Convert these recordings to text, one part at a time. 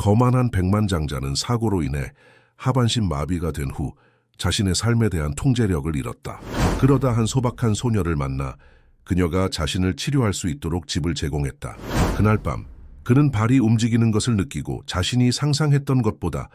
거만한 백만장자는 사고로 인해 하반신 마비가 된 후 자신의 삶에 대한 통제력을 잃었다. 그러다 한 소박한 소녀를 만나 그녀가 자신을 치료할 수 있도록 집을 제공했다. 그날 밤 그는 발이 움직이는 것을 느끼고 자신이 상상했던 것보다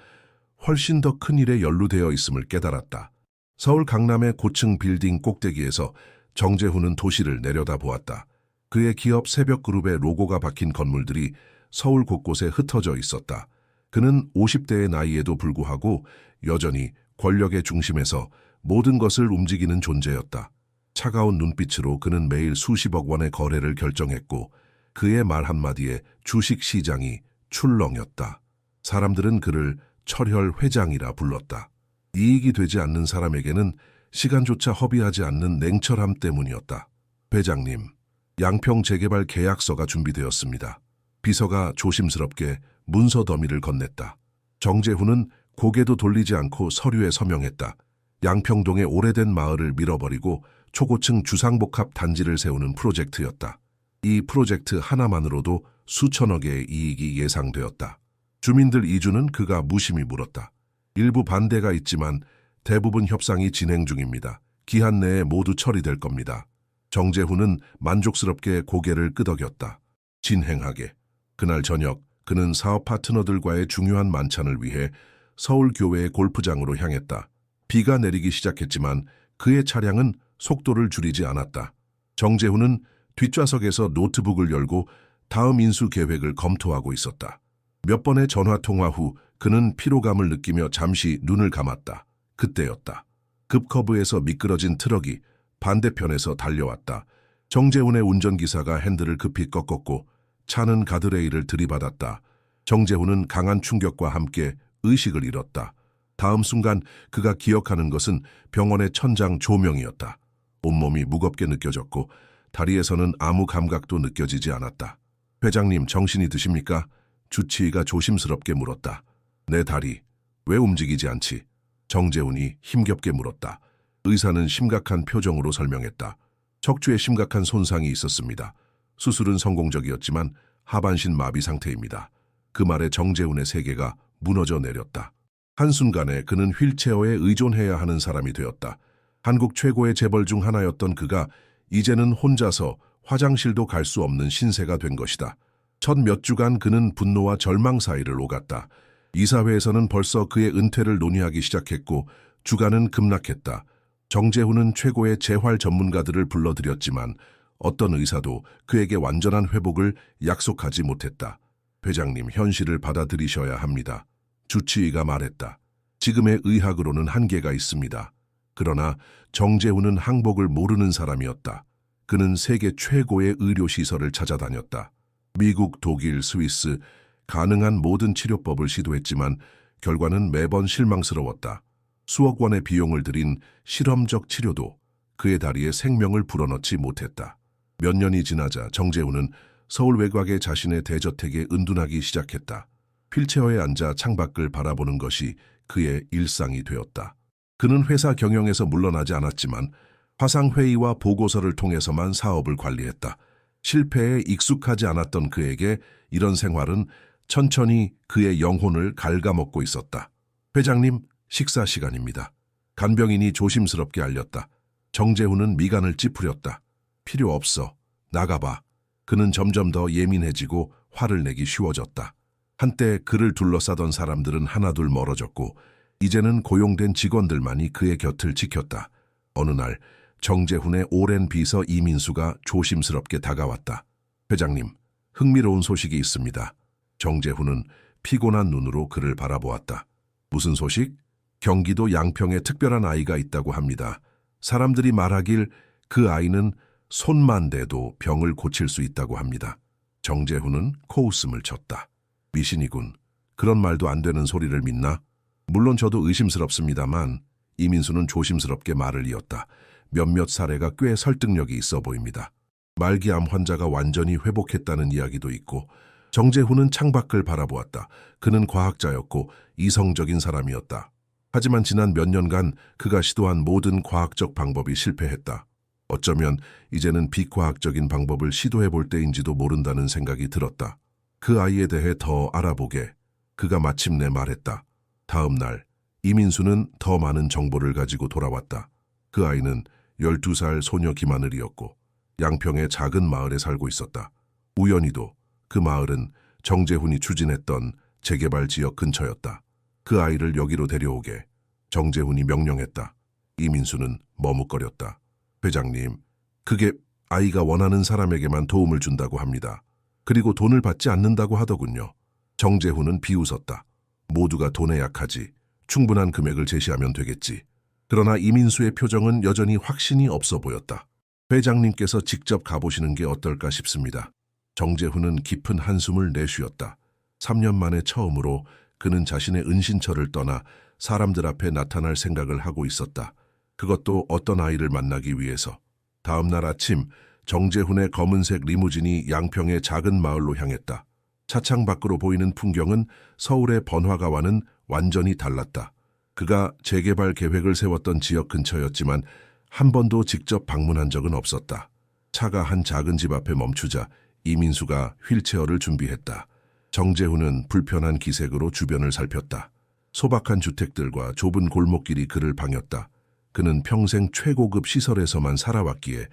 훨씬 더 큰 일에 연루되어 있음을 깨달았다. 서울 강남의 고층 빌딩 꼭대기에서 정재훈은 도시를 내려다보았다. 그의 기업 새벽그룹의 로고가 박힌 건물들이 서울 곳곳에 흩어져 있었다. 그는 50대의 나이에도 불구하고 여전히 권력의 중심에서 모든 것을 움직이는 존재였다. 차가운 눈빛으로 그는 매일 수십억 원의 거래를 결정했고 그의 말 한마디에 주식시장이 출렁였다. 사람들은 그를 철혈 회장이라 불렀다. 이익이 되지 않는 사람에게는 시간조차 허비하지 않는 냉철함 때문이었다. 회장님, 양평 재개발 계약서가 준비되었습니다. 비서가 조심스럽게 문서 더미를 건넸다. 정재훈은 고개도 돌리지 않고 서류에 서명했다. 양평동의 오래된 마을을 밀어버리고 초고층 주상복합 단지를 세우는 프로젝트였다. 이 프로젝트 하나만으로도 수천억의 이익이 예상되었다. 주민들 이주는 그가 무심히 물었다. 일부 반대가 있지만 대부분 협상이 진행 중입니다. 기한 내에 모두 처리될 겁니다. 정재훈은 만족스럽게 고개를 끄덕였다. 진행하게. 그날 저녁 그는 사업 파트너들과의 중요한 만찬을 위해 서울교외의 골프장으로 향했다. 비가 내리기 시작했지만 그의 차량은 속도를 줄이지 않았다. 정재훈은 뒷좌석에서 노트북을 열고 다음 인수 계획을 검토하고 있었다. 몇 번의 전화통화 후 그는 피로감을 느끼며 잠시 눈을 감았다. 그때였다. 급커브에서 미끄러진 트럭이 반대편에서 달려왔다. 정재훈의 운전기사가 핸들을 급히 꺾었고 차는 가드레일을 들이받았다. 정재훈은 강한 충격과 함께 의식을 잃었다. 다음 순간 그가 기억하는 것은 병원의 천장 조명이었다. 온몸이 무겁게 느껴졌고 다리에서는 아무 감각도 느껴지지 않았다. 회장님, 정신이 드십니까? 주치의가 조심스럽게 물었다. 내 다리, 왜 움직이지 않지? 정재훈이 힘겹게 물었다. 의사는 심각한 표정으로 설명했다. 척추에 심각한 손상이 있었습니다. 수술은 성공적이었지만 하반신 마비 상태입니다. 그 말에 정재훈의 세계가 무너져 내렸다. 한순간에 그는 휠체어에 의존해야 하는 사람이 되었다. 한국 최고의 재벌 중 하나였던 그가 이제는 혼자서 화장실도 갈 수 없는 신세가 된 것이다. 첫 몇 주간 그는 분노와 절망 사이를 오갔다. 이사회에서는 벌써 그의 은퇴를 논의하기 시작했고 주가는 급락했다. 정재훈은 최고의 재활 전문가들을 불러들였지만 어떤 의사도 그에게 완전한 회복을 약속하지 못했다. 회장님, 현실을 받아들이셔야 합니다. 주치의가 말했다. 지금의 의학으로는 한계가 있습니다. 그러나 정재훈은 항복을 모르는 사람이었다. 그는 세계 최고의 의료시설을 찾아다녔다. 미국, 독일, 스위스, 가능한 모든 치료법을 시도했지만 결과는 매번 실망스러웠다. 수억 원의 비용을 들인 실험적 치료도 그의 다리에 생명을 불어넣지 못했다. 몇 년이 지나자 정재훈은 서울 외곽의 자신의 대저택에 은둔하기 시작했다. 휠체어에 앉아 창밖을 바라보는 것이 그의 일상이 되었다. 그는 회사 경영에서 물러나지 않았지만 화상회의와 보고서를 통해서만 사업을 관리했다. 실패에 익숙하지 않았던 그에게 이런 생활은 천천히 그의 영혼을 갉아먹고 있었다. 회장님, 식사 시간입니다. 간병인이 조심스럽게 알렸다. 정재훈은 미간을 찌푸렸다. 필요 없어. 나가봐. 그는 점점 더 예민해지고 화를 내기 쉬워졌다. 한때 그를 둘러싸던 사람들은 하나둘 멀어졌고 이제는 고용된 직원들만이 그의 곁을 지켰다. 어느 날 정재훈의 오랜 비서 이민수가 조심스럽게 다가왔다. 회장님, 흥미로운 소식이 있습니다. 정재훈은 피곤한 눈으로 그를 바라보았다. 무슨 소식? 경기도 양평에 특별한 아이가 있다고 합니다. 사람들이 말하길 그 아이는 손만 대도 병을 고칠 수 있다고 합니다. 정재훈은 코웃음을 쳤다. 미신이군. 그런 말도 안 되는 소리를 믿나? 물론 저도 의심스럽습니다만 이민수는 조심스럽게 말을 이었다. 몇몇 사례가 꽤 설득력이 있어 보입니다. 말기암 환자가 완전히 회복했다는 이야기도 있고 정재훈은 창밖을 바라보았다. 그는 과학자였고 이성적인 사람이었다. 하지만 지난 몇 년간 그가 시도한 모든 과학적 방법이 실패했다. 어쩌면 이제는 비과학적인 방법을 시도해 볼 때인지도 모른다는 생각이 들었다. 그 아이에 대해 더 알아보게. 그가 마침내 말했다. 다음 날 이민수는 더 많은 정보를 가지고 돌아왔다. 그 아이는 12살 소녀 김하늘이었고 양평의 작은 마을에 살고 있었다. 우연히도 그 마을은 정재훈이 추진했던 재개발 지역 근처였다. 그 아이를 여기로 데려오게 정재훈이 명령했다. 이민수는 머뭇거렸다. 회장님, 그게 아이가 원하는 사람에게만 도움을 준다고 합니다. 그리고 돈을 받지 않는다고 하더군요. 정재훈은 비웃었다. 모두가 돈에 약하지. 충분한 금액을 제시하면 되겠지. 그러나 이민수의 표정은 여전히 확신이 없어 보였다. 회장님께서 직접 가보시는 게 어떨까 싶습니다. 정재훈은 깊은 한숨을 내쉬었다. 3년 만에 처음으로 그는 자신의 은신처를 떠나 사람들 앞에 나타날 생각을 하고 있었다. 그것도 어떤 아이를 만나기 위해서. 다음 날 아침 정재훈의 검은색 리무진이 양평의 작은 마을로 향했다. 차창 밖으로 보이는 풍경은 서울의 번화가와는 완전히 달랐다. 그가 재개발 계획을 세웠던 지역 근처였지만 한 번도 직접 방문한 적은 없었다. 차가 한 작은 집 앞에 멈추자 이민수가 휠체어를 준비했다. 정재훈은 불편한 기색으로 주변을 살폈다. 소박한 주택들과 좁은 골목길이 그를 방했다. 그는 평생 최고급 시설에서만 살아왔기에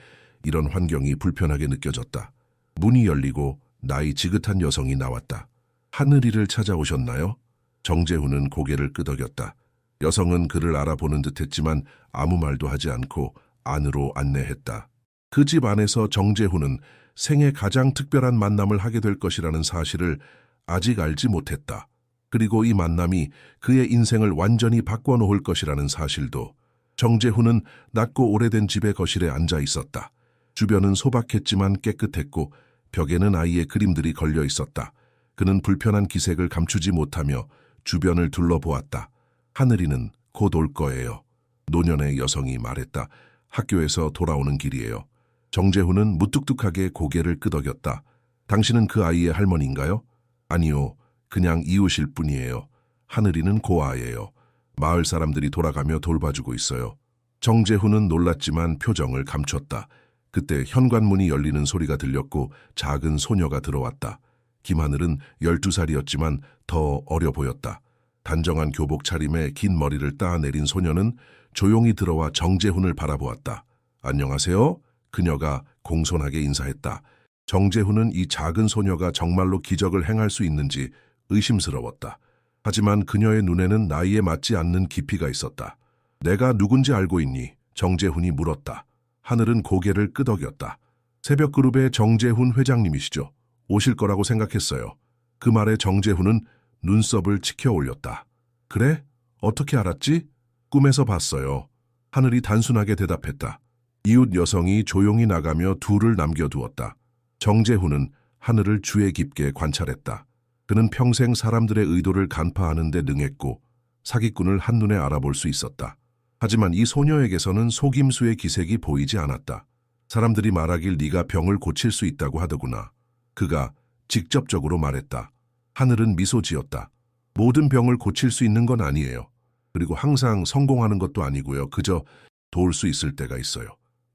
이런 환경이 불편하게 느껴졌다. 문이 열리고 나이 지긋한 여성이 나왔다. 하늘이를 찾아오셨나요? 정재훈은 고개를 끄덕였다. 여성은 그를 알아보는 듯했지만 아무 말도 하지 않고 안으로 안내했다. 그 집 안에서 정재훈은 생애 가장 특별한 만남을 하게 될 것이라는 사실을 아직 알지 못했다. 그리고 이 만남이 그의 인생을 완전히 바꿔놓을 것이라는 사실도. 정재훈은 낮고 오래된 집의 거실에 앉아 있었다. 주변은 소박했지만 깨끗했고 벽에는 아이의 그림들이 걸려 있었다. 그는 불편한 기색을 감추지 못하며 주변을 둘러보았다. 하늘이는 곧 올 거예요. 노년의 여성이 말했다. 학교에서 돌아오는 길이에요. 정재훈은 무뚝뚝하게 고개를 끄덕였다. 당신은 그 아이의 할머니인가요? 아니요, 그냥 이웃일 뿐이에요. 하늘이는 고아예요. 마을 사람들이 돌아가며 돌봐주고 있어요. 정재훈은 놀랐지만 표정을 감췄다. 그때 현관문이 열리는 소리가 들렸고 작은 소녀가 들어왔다. 김하늘은 12살이었지만 더 어려 보였다. 단정한 교복 차림에 긴 머리를 따내린 소녀는 조용히 들어와 정재훈을 바라보았다. 안녕하세요. 그녀가 공손하게 인사했다. 정재훈은 이 작은 소녀가 정말로 기적을 행할 수 있는지 의심스러웠다. 하지만 그녀의 눈에는 나이에 맞지 않는 깊이가 있었다. 내가 누군지 알고 있니? 정재훈이 물었다. 하늘은 고개를 끄덕였다. 새벽그룹의 정재훈 회장님이시죠? 오실 거라고 생각했어요. 그 말에 정재훈은 눈썹을 치켜 올렸다. 그래? 어떻게 알았지? 꿈에서 봤어요. 하늘이 단순하게 대답했다. 이웃 여성이 조용히 나가며 둘을 남겨두었다. 정재훈은 하늘을 주의 깊게 관찰했다. 그는 평생 사람들의 의도를 간파하는 데 능했고 사기꾼을 한눈에 알아볼 수 있었다. 하지만 이 소녀에게서는 속임수의 기색이 보이지 않았다. 사람들이 말하길 네가 병을 고칠 수 있다고 하더구나. 그가 직접적으로 말했다. 하늘은 미소 지었다. 모든 병을 고칠 수 있는 건 아니에요. 그리고 항상 성공하는 것도 아니고요. 그저 도울 수 있을 때가 있어요.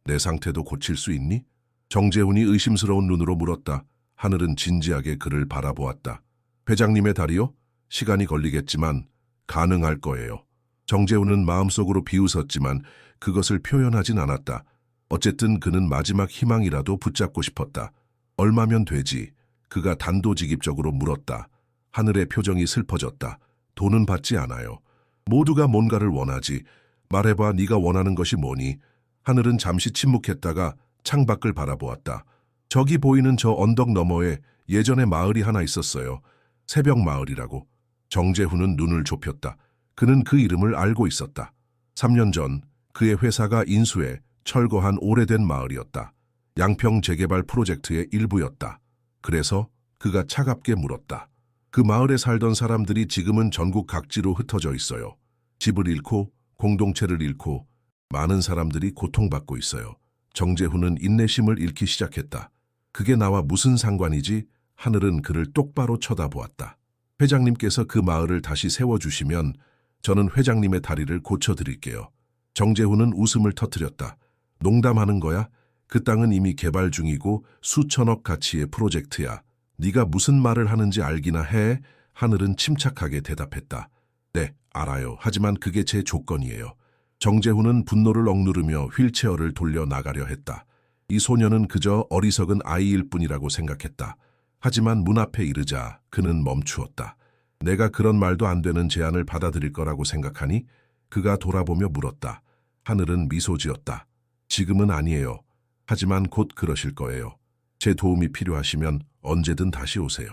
내 상태도 고칠 수 있니? 정재훈이 의심스러운 눈으로 물었다. 하늘은 진지하게 그를 바라보았다. 회장님의 다리요? 시간이 걸리겠지만 가능할 거예요. 정재훈은 마음속으로 비웃었지만 그것을 표현하진 않았다. 어쨌든 그는 마지막 희망이라도 붙잡고 싶었다. 얼마면 되지? 그가 단도직입적으로 물었다. 하늘의 표정이 슬퍼졌다. 돈은 받지 않아요. 모두가 뭔가를 원하지. 말해봐, 네가 원하는 것이 뭐니? 하늘은 잠시 침묵했다가 창밖을 바라보았다. 저기 보이는 저 언덕 너머에 예전에 마을이 하나 있었어요. 새벽 마을이라고. 정재훈은 눈을 좁혔다. 그는 그 이름을 알고 있었다. 3년 전 그의 회사가 인수해 철거한 오래된 마을이었다. 양평 재개발 프로젝트의 일부였다. 그래서 그가 차갑게 물었다. 그 마을에 살던 사람들이 지금은 전국 각지로 흩어져 있어요. 집을 잃고 공동체를 잃고 많은 사람들이 고통받고 있어요. 정재훈은 인내심을 잃기 시작했다. 그게 나와 무슨 상관이지? 하늘은 그를 똑바로 쳐다보았다. 회장님께서 그 마을을 다시 세워주시면 저는 회장님의 다리를 고쳐드릴게요. 정재훈은 웃음을 터뜨렸다. 농담하는 거야? 그 땅은 이미 개발 중이고 수천억 가치의 프로젝트야. 네가 무슨 말을 하는지 알기나 해? 하늘은 침착하게 대답했다. 네, 알아요. 하지만 그게 제 조건이에요. 정재훈은 분노를 억누르며 휠체어를 돌려 나가려 했다. 이 소녀는 그저 어리석은 아이일 뿐이라고 생각했다. 하지만 문 앞에 이르자 그는 멈추었다. 내가 그런 말도 안 되는 제안을 받아들일 거라고 생각하니? 그가 돌아보며 물었다. 하늘은 미소 지었다. 지금은 아니에요. 하지만 곧 그러실 거예요. 제 도움이 필요하시면 언제든 다시 오세요.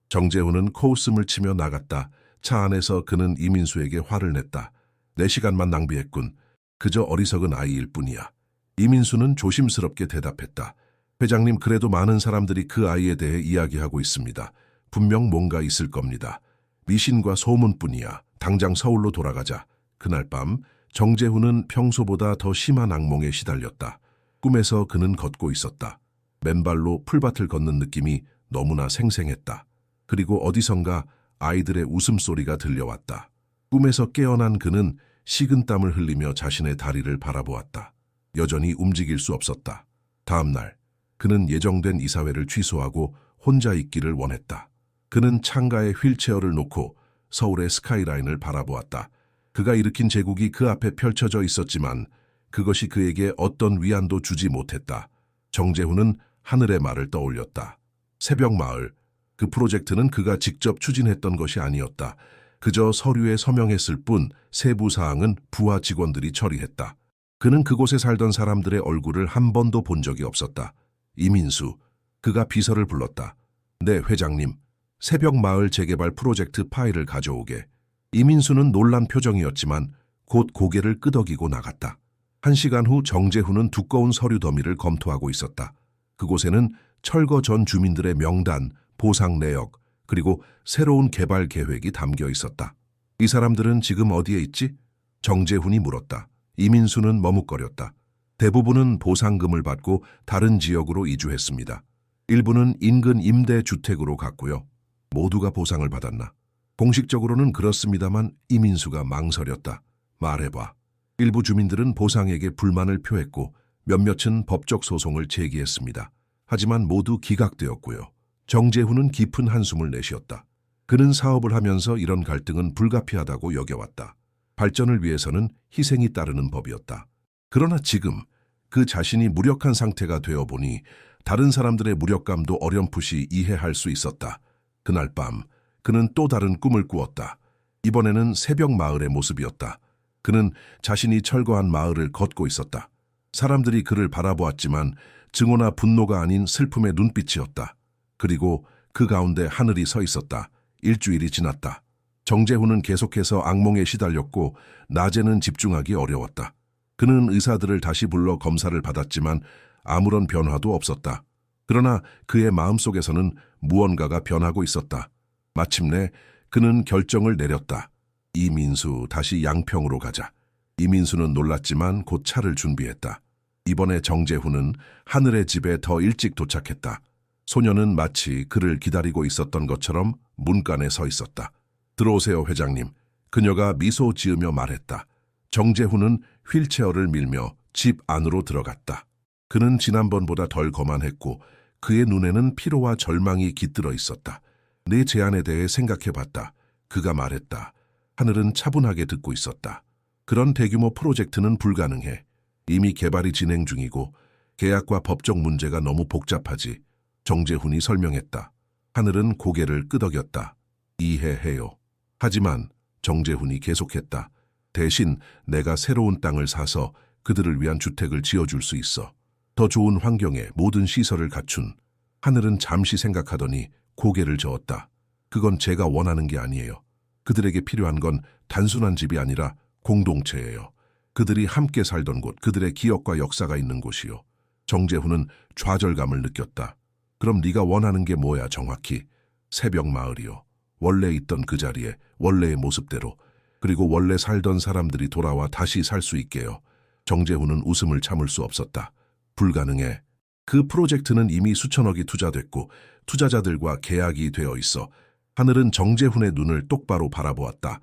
정재훈은 코웃음을 치며 나갔다. 차 안에서 그는 이민수에게 화를 냈다. 4시간만 낭비했군. 그저 어리석은 아이일 뿐이야. 이민수는 조심스럽게 대답했다. 회장님, 그래도 많은 사람들이 그 아이에 대해 이야기하고 있습니다. 분명 뭔가 있을 겁니다. 미신과 소문뿐이야. 당장 서울로 돌아가자. 그날 밤 정재훈은 평소보다 더 심한 악몽에 시달렸다. 꿈에서 그는 걷고 있었다. 맨발로 풀밭을 걷는 느낌이 너무나 생생했다. 그리고 어디선가 아이들의 웃음소리가 들려왔다. 꿈에서 깨어난 그는 식은땀을 흘리며 자신의 다리를 바라보았다. 여전히 움직일 수 없었다. 다음 날 그는 예정된 이사회를 취소하고 혼자 있기를 원했다. 그는 창가에 휠체어를 놓고 서울의 스카이라인을 바라보았다. 그가 일으킨 제국이 그 앞에 펼쳐져 있었지만 그것이 그에게 어떤 위안도 주지 못했다. 정재훈은 하늘의 말을 떠올렸다. 새벽마을, 그 프로젝트는 그가 직접 추진했던 것이 아니었다. 그저 서류에 서명했을 뿐 세부 사항은 부하 직원들이 처리했다. 그는 그곳에 살던 사람들의 얼굴을 한 번도 본 적이 없었다. 이민수, 그가 비서를 불렀다. 네, 회장님. 새벽마을 재개발 프로젝트 파일을 가져오게. 이민수는 놀란 표정이었지만 곧 고개를 끄덕이고 나갔다. 1시간 후 정재훈은 두꺼운 서류 더미를 검토하고 있었다. 그곳에는 철거 전 주민들의 명단, 보상 내역, 그리고 새로운 개발 계획이 담겨 있었다. 이 사람들은 지금 어디에 있지? 정재훈이 물었다. 이민수는 머뭇거렸다. 대부분은 보상금을 받고 다른 지역으로 이주했습니다. 일부는 인근 임대주택으로 갔고요. 모두가 보상을 받았나? 공식적으로는 그렇습니다만 이민수가 망설였다. 말해봐. 일부 주민들은 보상에게 불만을 표했고 몇몇은 법적 소송을 제기했습니다. 하지만 모두 기각되었고요. 정재훈은 깊은 한숨을 내쉬었다. 그는 사업을 하면서 이런 갈등은 불가피하다고 여겨왔다. 발전을 위해서는 희생이 따르는 법이었다. 그러나 지금 그 자신이 무력한 상태가 되어보니 다른 사람들의 무력감도 어렴풋이 이해할 수 있었다. 그날 밤 그는 또 다른 꿈을 꾸었다. 이번에는 새벽 마을의 모습이었다. 그는 자신이 철거한 마을을 걷고 있었다. 사람들이 그를 바라보았지만 증오나 분노가 아닌 슬픔의 눈빛이었다. 그리고 그 가운데 하늘이 서 있었다. 일주일이 지났다. 정재훈은 계속해서 악몽에 시달렸고 낮에는 집중하기 어려웠다. 그는 의사들을 다시 불러 검사를 받았지만 아무런 변화도 없었다. 그러나 그의 마음속에서는 무언가가 변하고 있었다. 마침내 그는 결정을 내렸다. 이민수, 다시 양평으로 가자. 이민수는 놀랐지만 곧 차를 준비했다. 이번에 정재훈은 하늘의 집에 더 일찍 도착했다. 소녀는 마치 그를 기다리고 있었던 것처럼 문간에 서 있었다. 들어오세요, 회장님. 그녀가 미소 지으며 말했다. 정재훈은 휠체어를 밀며 집 안으로 들어갔다. 그는 지난번보다 덜 거만했고 그의 눈에는 피로와 절망이 깃들어 있었다. 내 제안에 대해 생각해봤다. 그가 말했다. 하늘은 차분하게 듣고 있었다. 그런 대규모 프로젝트는 불가능해. 이미 개발이 진행 중이고 계약과 법적 문제가 너무 복잡하지. 정재훈이 설명했다. 하늘은 고개를 끄덕였다. 이해해요. 하지만 정재훈이 계속했다. 대신 내가 새로운 땅을 사서 그들을 위한 주택을 지어줄 수 있어. 더 좋은 환경에 모든 시설을 갖춘. 하늘은 잠시 생각하더니 고개를 저었다. 그건 제가 원하는 게 아니에요. 그들에게 필요한 건 단순한 집이 아니라 공동체예요. 그들이 함께 살던 곳, 그들의 기억과 역사가 있는 곳이요. 정재훈은 좌절감을 느꼈다. 그럼 네가 원하는 게 뭐야, 정확히? 새벽 마을이요. 원래 있던 그 자리에, 원래의 모습대로. 그리고 원래 살던 사람들이 돌아와 다시 살 수 있게요. 정재훈은 웃음을 참을 수 없었다. 불가능해. 그 프로젝트는 이미 수천억이 투자됐고 투자자들과 계약이 되어 있어. 하늘은 정재훈의 눈을 똑바로 바라보았다.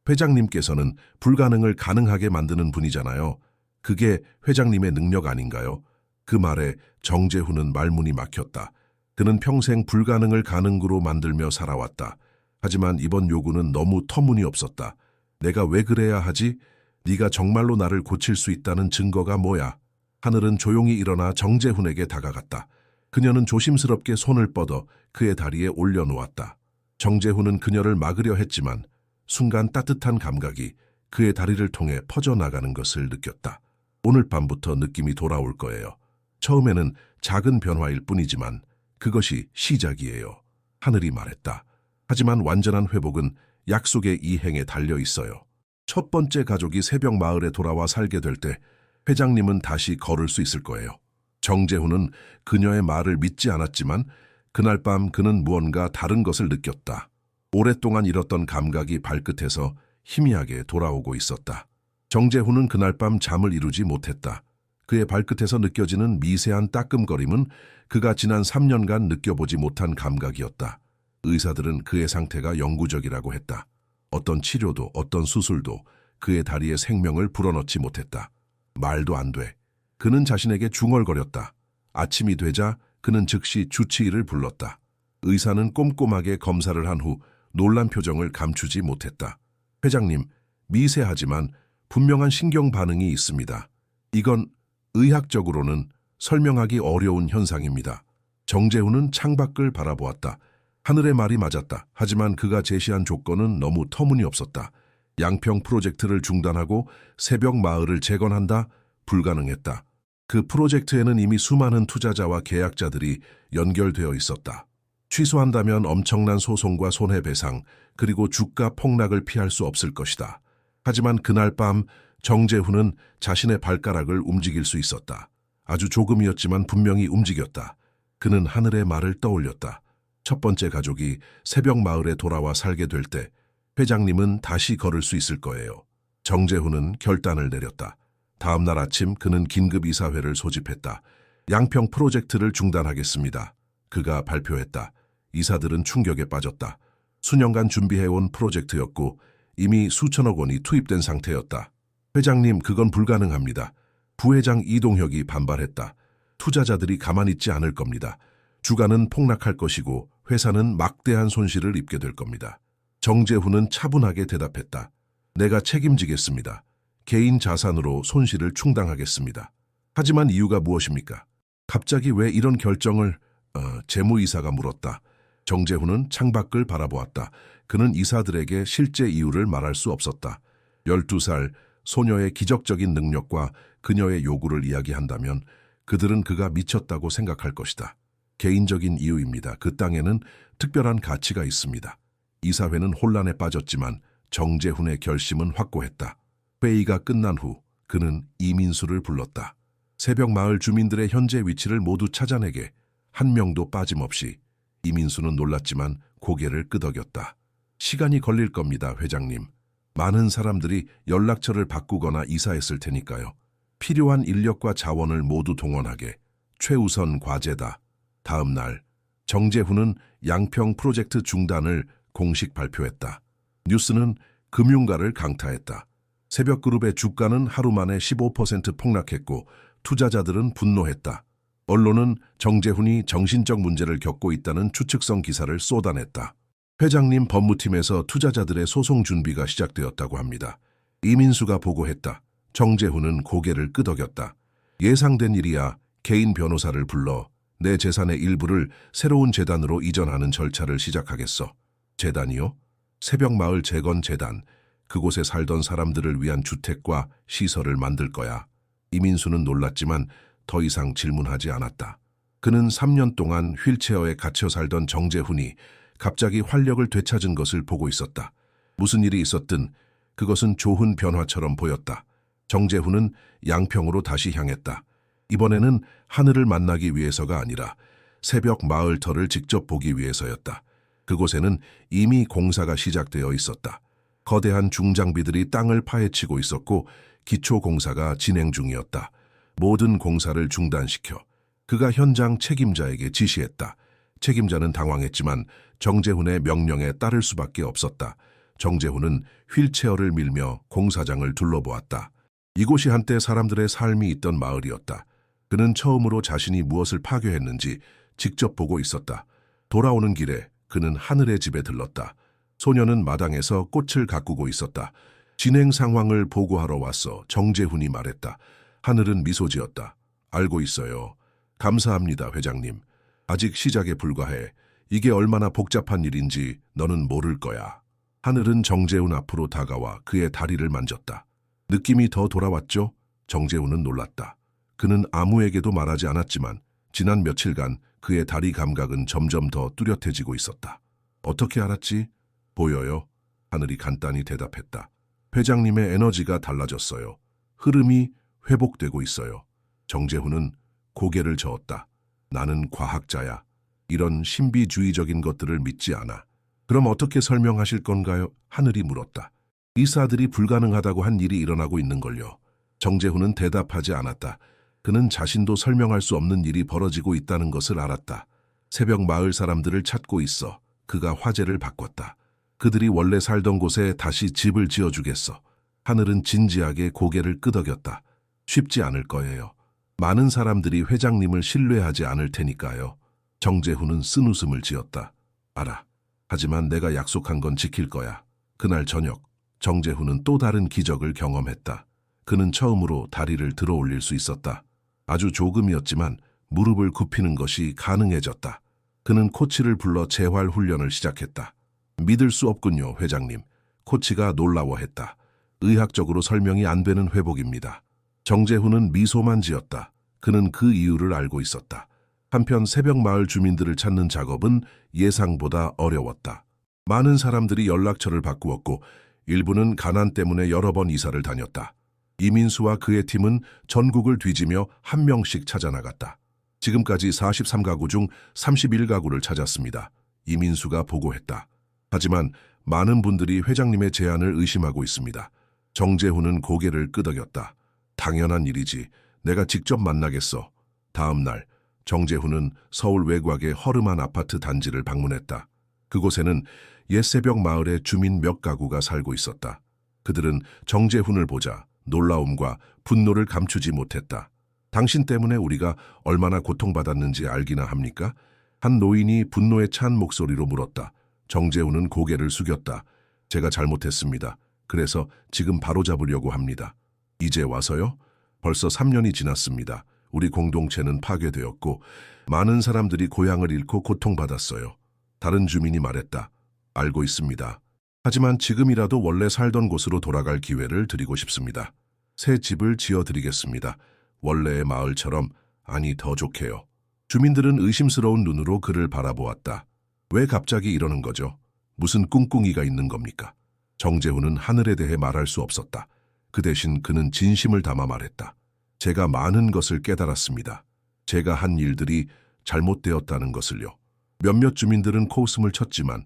회장님께서는 불가능을 가능하게 만드는 분이잖아요. 그게 회장님의 능력 아닌가요? 그 말에 정재훈은 말문이 막혔다. 그는 평생 불가능을 가능으로 만들며 살아왔다. 하지만 이번 요구는 너무 터무니없었다. 내가 왜 그래야 하지? 네가 정말로 나를 고칠 수 있다는 증거가 뭐야? 하늘은 조용히 일어나 정재훈에게 다가갔다. 그녀는 조심스럽게 손을 뻗어 그의 다리에 올려놓았다. 정재훈은 그녀를 막으려 했지만 순간 따뜻한 감각이 그의 다리를 통해 퍼져나가는 것을 느꼈다. 오늘 밤부터 느낌이 돌아올 거예요. 처음에는 작은 변화일 뿐이지만 그것이 시작이에요. 하늘이 말했다. 하지만 완전한 회복은 약속의 이행에 달려 있어요. 첫 번째 가족이 새벽 마을에 돌아와 살게 될 때 회장님은 다시 걸을 수 있을 거예요. 정재훈은 그녀의 말을 믿지 않았지만 그날 밤 그는 무언가 다른 것을 느꼈다. 오랫동안 잃었던 감각이 발끝에서 희미하게 돌아오고 있었다. 정재훈은 그날 밤 잠을 이루지 못했다. 그의 발끝에서 느껴지는 미세한 따끔거림은 그가 지난 3년간 느껴보지 못한 감각이었다. 의사들은 그의 상태가 영구적이라고 했다. 어떤 치료도 어떤 수술도 그의 다리에 생명을 불어넣지 못했다. 말도 안 돼. 그는 자신에게 중얼거렸다. 아침이 되자 그는 즉시 주치의를 불렀다. 의사는 꼼꼼하게 검사를 한 후 놀란 표정을 감추지 못했다. 회장님, 미세하지만 분명한 신경 반응이 있습니다. 이건 의학적으로는 설명하기 어려운 현상입니다. 정재훈은 창밖을 바라보았다. 하늘의 말이 맞았다. 하지만 그가 제시한 조건은 너무 터무니없었다. 양평 프로젝트를 중단하고 새벽 마을을 재건한다? 불가능했다. 그 프로젝트에는 이미 수많은 투자자와 계약자들이 연결되어 있었다. 취소한다면 엄청난 소송과 손해배상, 그리고 주가 폭락을 피할 수 없을 것이다. 하지만 그날 밤 정재훈은 자신의 발가락을 움직일 수 있었다. 아주 조금이었지만 분명히 움직였다. 그는 하늘의 말을 떠올렸다. 첫 번째 가족이 새벽 마을에 돌아와 살게 될 때 회장님은 다시 걸을 수 있을 거예요. 정재훈은 결단을 내렸다. 다음 날 아침 그는 긴급 이사회를 소집했다. 양평 프로젝트를 중단하겠습니다. 그가 발표했다. 이사들은 충격에 빠졌다. 수년간 준비해온 프로젝트였고 이미 수천억 원이 투입된 상태였다. 회장님, 그건 불가능합니다. 부회장 이동혁이 반발했다. 투자자들이 가만히 있지 않을 겁니다. 주가는 폭락할 것이고 회사는 막대한 손실을 입게 될 겁니다. 정재훈은 차분하게 대답했다. 내가 책임지겠습니다. 개인 자산으로 손실을 충당하겠습니다. 하지만 이유가 무엇입니까? 갑자기 왜 이런 결정을... 재무이사가 물었다. 정재훈은 창밖을 바라보았다. 그는 이사들에게 실제 이유를 말할 수 없었다. 12살 소녀의 기적적인 능력과 그녀의 요구를 이야기한다면 그들은 그가 미쳤다고 생각할 것이다. 개인적인 이유입니다. 그 땅에는 특별한 가치가 있습니다. 이사회는 혼란에 빠졌지만 정재훈의 결심은 확고했다. 회의가 끝난 후 그는 이민수를 불렀다. 새벽 마을 주민들의 현재 위치를 모두 찾아내게. 한 명도 빠짐없이. 이민수는 놀랐지만 고개를 끄덕였다. 시간이 걸릴 겁니다, 회장님. 많은 사람들이 연락처를 바꾸거나 이사했을 테니까요. 필요한 인력과 자원을 모두 동원하게. 최우선 과제다. 다음 날 정재훈은 양평 프로젝트 중단을 공식 발표했다. 뉴스는 금융가를 강타했다. 새벽그룹의 주가는 하루 만에 15% 폭락했고 투자자들은 분노했다. 언론은 정재훈이 정신적 문제를 겪고 있다는 추측성 기사를 쏟아냈다. 회장님, 법무팀에서 투자자들의 소송 준비가 시작되었다고 합니다. 이민수가 보고했다. 정재훈은 고개를 끄덕였다. 예상된 일이야. 개인 변호사를 불러 내 재산의 일부를 새로운 재단으로 이전하는 절차를 시작하겠어. 재단이요? 새벽마을 재건재단. 그곳에 살던 사람들을 위한 주택과 시설을 만들 거야. 이민수는 놀랐지만 더 이상 질문하지 않았다. 그는 3년 동안 휠체어에 갇혀 살던 정재훈이 갑자기 활력을 되찾은 것을 보고 있었다. 무슨 일이 있었든 그것은 좋은 변화처럼 보였다. 정재훈은 양평으로 다시 향했다. 이번에는 하늘을 만나기 위해서가 아니라 새벽 마을터를 직접 보기 위해서였다. 그곳에는 이미 공사가 시작되어 있었다. 거대한 중장비들이 땅을 파헤치고 있었고 기초 공사가 진행 중이었다. 모든 공사를 중단시켜 그가 현장 책임자에게 지시했다. 책임자는 당황했지만 정재훈의 명령에 따를 수밖에 없었다. 정재훈은 휠체어를 밀며 공사장을 둘러보았다. 이곳이 한때 사람들의 삶이 있던 마을이었다. 그는 처음으로 자신이 무엇을 파괴했는지 직접 보고 있었다. 돌아오는 길에 그는 하늘의 집에 들렀다. 소녀는 마당에서 꽃을 가꾸고 있었다. 진행 상황을 보고하러 왔어. 정재훈이 말했다. 하늘은 미소 지었다. 알고 있어요. 감사합니다, 회장님. 아직 시작에 불과해. 이게 얼마나 복잡한 일인지 너는 모를 거야. 하늘은 정재훈 앞으로 다가와 그의 다리를 만졌다. 느낌이 더 돌아왔죠? 정재훈은 놀랐다. 그는 아무에게도 말하지 않았지만 지난 며칠간 그의 다리 감각은 점점 더 뚜렷해지고 있었다. 어떻게 알았지? 보여요. 하늘이 간단히 대답했다. 회장님의 에너지가 달라졌어요. 흐름이 회복되고 있어요. 정재훈은 고개를 저었다. 나는 과학자야. 이런 신비주의적인 것들을 믿지 않아. 그럼 어떻게 설명하실 건가요? 하늘이 물었다. 의사들이 불가능하다고 한 일이 일어나고 있는걸요. 정재훈은 대답하지 않았다. 그는 자신도 설명할 수 없는 일이 벌어지고 있다는 것을 알았다. 새벽 마을 사람들을 찾고 있어. 그가 화제를 바꿨다. 그들이 원래 살던 곳에 다시 집을 지어주겠어. 하늘은 진지하게 고개를 끄덕였다. 쉽지 않을 거예요. 많은 사람들이 회장님을 신뢰하지 않을 테니까요. 정재훈은 쓴웃음을 지었다. 알아. 하지만 내가 약속한 건 지킬 거야. 그날 저녁, 정재훈은 또 다른 기적을 경험했다. 그는 처음으로 다리를 들어 올릴 수 있었다. 아주 조금이었지만 무릎을 굽히는 것이 가능해졌다. 그는 코치를 불러 재활 훈련을 시작했다. 믿을 수 없군요, 회장님. 코치가 놀라워했다. 의학적으로 설명이 안 되는 회복입니다. 정재훈은 미소만 지었다. 그는 그 이유를 알고 있었다. 한편 새벽 마을 주민들을 찾는 작업은 예상보다 어려웠다. 많은 사람들이 연락처를 바꾸었고 일부는 가난 때문에 여러 번 이사를 다녔다. 이민수와 그의 팀은 전국을 뒤지며 한 명씩 찾아나갔다. 지금까지 43가구 중 31가구를 찾았습니다. 이민수가 보고했다. 하지만 많은 분들이 회장님의 제안을 의심하고 있습니다. 정재훈은 고개를 끄덕였다. 당연한 일이지. 내가 직접 만나겠어. 다음 날 정재훈은 서울 외곽의 허름한 아파트 단지를 방문했다. 그곳에는 옛 새벽 마을의 주민 몇 가구가 살고 있었다. 그들은 정재훈을 보자 놀라움과 분노를 감추지 못했다. 당신 때문에 우리가 얼마나 고통받았는지 알기나 합니까? 한 노인이 분노에 찬 목소리로 물었다. 정재훈은 고개를 숙였다. 제가 잘못했습니다. 그래서 지금 바로잡으려고 합니다. 이제 와서요? 벌써 3년이 지났습니다. 우리 공동체는 파괴되었고 많은 사람들이 고향을 잃고 고통받았어요. 다른 주민이 말했다. 알고 있습니다. 하지만 지금이라도 원래 살던 곳으로 돌아갈 기회를 드리고 싶습니다. 새 집을 지어드리겠습니다. 원래의 마을처럼, 아니 더 좋게요. 주민들은 의심스러운 눈으로 그를 바라보았다. 왜 갑자기 이러는 거죠? 무슨 꿍꿍이가 있는 겁니까? 정재훈은 하늘에 대해 말할 수 없었다. 그 대신 그는 진심을 담아 말했다. 제가 많은 것을 깨달았습니다. 제가 한 일들이 잘못되었다는 것을요. 몇몇 주민들은 코웃음을 쳤지만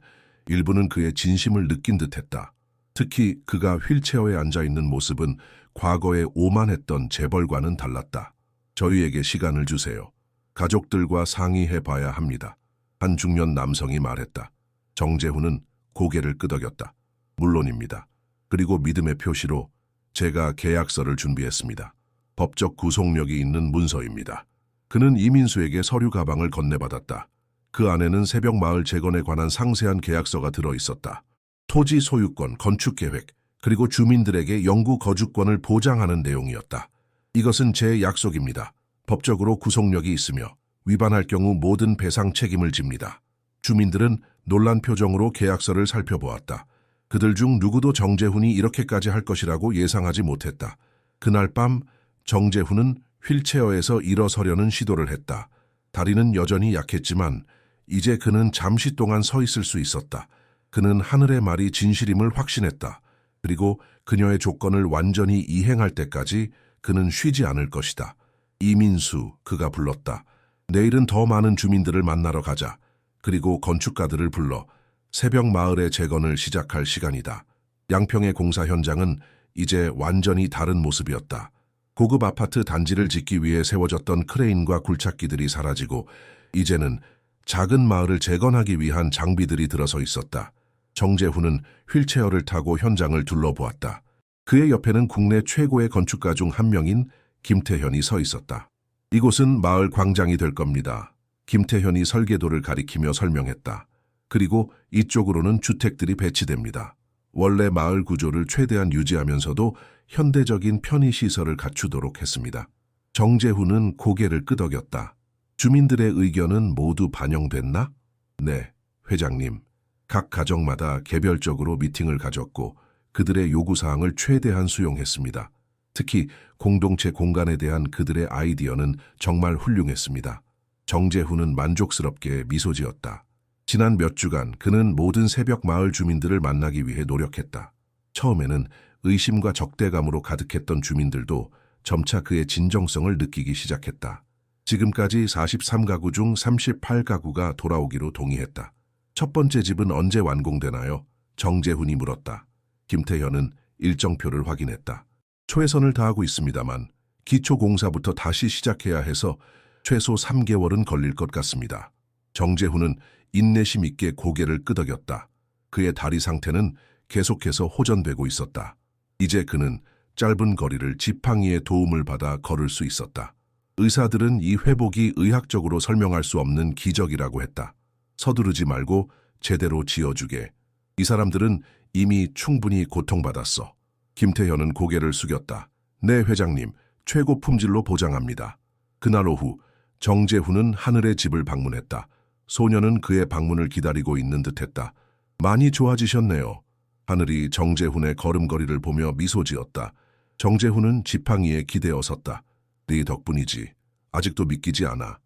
일부는 그의 진심을 느낀 듯했다. 특히 그가 휠체어에 앉아있는 모습은 과거에 오만했던 재벌과는 달랐다. 저희에게 시간을 주세요. 가족들과 상의해봐야 합니다. 한 중년 남성이 말했다. 정재훈은 고개를 끄덕였다. 물론입니다. 그리고 믿음의 표시로 제가 계약서를 준비했습니다. 법적 구속력이 있는 문서입니다. 그는 이민수에게 서류 가방을 건네받았다. 그 안에는 새벽 마을 재건에 관한 상세한 계약서가 들어있었다. 토지 소유권, 건축 계획, 그리고 주민들에게 영구 거주권을 보장하는 내용이었다. 이것은 제 약속입니다. 법적으로 구속력이 있으며 위반할 경우 모든 배상 책임을 집니다. 주민들은 놀란 표정으로 계약서를 살펴보았다. 그들 중 누구도 정재훈이 이렇게까지 할 것이라고 예상하지 못했다. 그날 밤 정재훈은 휠체어에서 일어서려는 시도를 했다. 다리는 여전히 약했지만 이제 그는 잠시 동안 서 있을 수 있었다. 그는 하늘의 말이 진실임을 확신했다. 그리고 그녀의 조건을 완전히 이행할 때까지 그는 쉬지 않을 것이다. 이민수, 그가 불렀다. 내일은 더 많은 주민들을 만나러 가자. 그리고 건축가들을 불러 새벽 마을의 재건을 시작할 시간이다. 양평의 공사 현장은 이제 완전히 다른 모습이었다. 고급 아파트 단지를 짓기 위해 세워졌던 크레인과 굴착기들이 사라지고 이제는 작은 마을을 재건하기 위한 장비들이 들어서 있었다. 정재훈은 휠체어를 타고 현장을 둘러보았다. 그의 옆에는 국내 최고의 건축가 중 한 명인 김태현이 서 있었다. 이곳은 마을 광장이 될 겁니다. 김태현이 설계도를 가리키며 설명했다. 그리고 이쪽으로는 주택들이 배치됩니다. 원래 마을 구조를 최대한 유지하면서도 현대적인 편의시설을 갖추도록 했습니다. 정재훈은 고개를 끄덕였다. 주민들의 의견은 모두 반영됐나? 네, 회장님. 각 가정마다 개별적으로 미팅을 가졌고 그들의 요구사항을 최대한 수용했습니다. 특히 공동체 공간에 대한 그들의 아이디어는 정말 훌륭했습니다. 정재훈은 만족스럽게 미소 지었다. 지난 몇 주간 그는 모든 새벽 마을 주민들을 만나기 위해 노력했다. 처음에는 의심과 적대감으로 가득했던 주민들도 점차 그의 진정성을 느끼기 시작했다. 지금까지 43가구 중 38가구가 돌아오기로 동의했다. 첫 번째 집은 언제 완공되나요? 정재훈이 물었다. 김태현은 일정표를 확인했다. 최선을 다하고 있습니다만 기초공사부터 다시 시작해야 해서 최소 3개월은 걸릴 것 같습니다. 정재훈은 인내심 있게 고개를 끄덕였다. 그의 다리 상태는 계속해서 호전되고 있었다. 이제 그는 짧은 거리를 지팡이의 도움을 받아 걸을 수 있었다. 의사들은 이 회복이 의학적으로 설명할 수 없는 기적이라고 했다. 서두르지 말고 제대로 지어주게. 이 사람들은 이미 충분히 고통받았어. 김태현은 고개를 숙였다. 네, 회장님, 최고 품질로 보장합니다. 그날 오후 정재훈은 하늘의 집을 방문했다. 소녀는 그의 방문을 기다리고 있는 듯했다. 많이 좋아지셨네요. 하늘이 정재훈의 걸음걸이를 보며 미소 지었다. 정재훈은 지팡이에 기대어 섰다. 네 덕분이지. 아직도 믿기지 않아.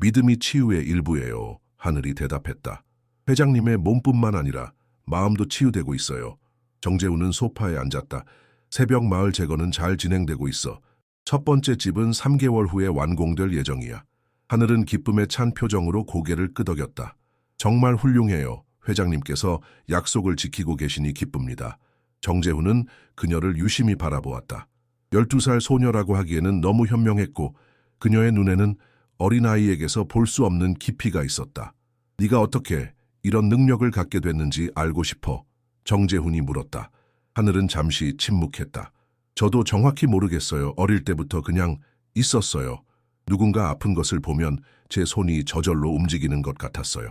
믿음이 치유의 일부예요. 하늘이 대답했다. 회장님의 몸뿐만 아니라 마음도 치유되고 있어요. 정재훈은 소파에 앉았다. 새벽 마을 재건은 잘 진행되고 있어. 첫 번째 집은 3개월 후에 완공될 예정이야. 하늘은 기쁨에 찬 표정으로 고개를 끄덕였다. 정말 훌륭해요. 회장님께서 약속을 지키고 계시니 기쁩니다. 정재훈은 그녀를 유심히 바라보았다. 12살 소녀라고 하기에는 너무 현명했고 그녀의 눈에는 어린아이에게서 볼 수 없는 깊이가 있었다. 네가 어떻게 이런 능력을 갖게 됐는지 알고 싶어. 정재훈이 물었다. 하늘은 잠시 침묵했다. 저도 정확히 모르겠어요. 어릴 때부터 그냥 있었어요. 누군가 아픈 것을 보면 제 손이 저절로 움직이는 것 같았어요.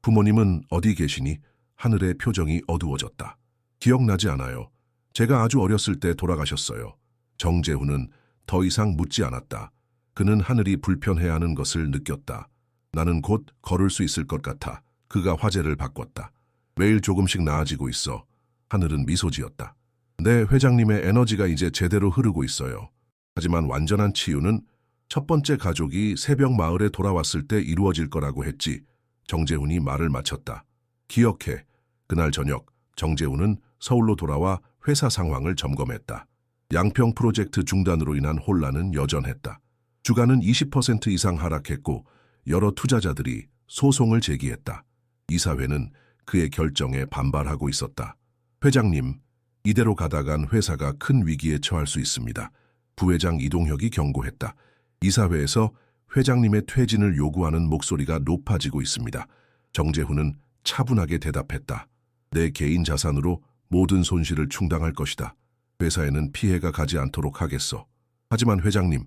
부모님은 어디 계시니? 하늘의 표정이 어두워졌다. 기억나지 않아요. 제가 아주 어렸을 때 돌아가셨어요. 정재훈은 더 이상 묻지 않았다. 그는 하늘이 불편해하는 것을 느꼈다. 나는 곧 걸을 수 있을 것 같아. 그가 화제를 바꿨다. 매일 조금씩 나아지고 있어. 하늘은 미소 지었다. 네, 회장님의 에너지가 이제 제대로 흐르고 있어요. 하지만 완전한 치유는 첫 번째 가족이 새벽 마을에 돌아왔을 때 이루어질 거라고 했지. 정재훈이 말을 마쳤다. 기억해. 그날 저녁 정재훈은 서울로 돌아와 회사 상황을 점검했다. 양평 프로젝트 중단으로 인한 혼란은 여전했다. 주가는 20% 이상 하락했고 여러 투자자들이 소송을 제기했다. 이사회는 그의 결정에 반발하고 있었다. 회장님, 이대로 가다간 회사가 큰 위기에 처할 수 있습니다. 부회장 이동혁이 경고했다. 이사회에서 회장님의 퇴진을 요구하는 목소리가 높아지고 있습니다. 정재훈은 차분하게 대답했다. 내 개인 자산으로 모든 손실을 충당할 것이다. 회사에는 피해가 가지 않도록 하겠어. 하지만 회장님,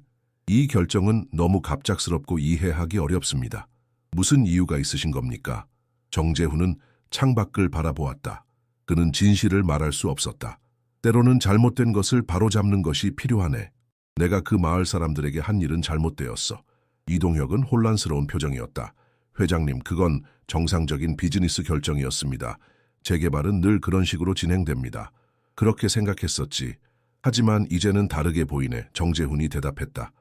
이 결정은 너무 갑작스럽고 이해하기 어렵습니다. 무슨 이유가 있으신 겁니까? 정재훈은 창밖을 바라보았다. 그는 진실을 말할 수 없었다. 때로는 잘못된 것을 바로잡는 것이 필요하네. 내가 그 마을 사람들에게 한 일은 잘못되었어. 이동혁은 혼란스러운 표정이었다. 회장님, 그건 정상적인 비즈니스 결정이었습니다. 재개발은 늘 그런 식으로 진행됩니다. 그렇게 생각했었지. 하지만 이제는 다르게 보이네. 정재훈이 대답했다.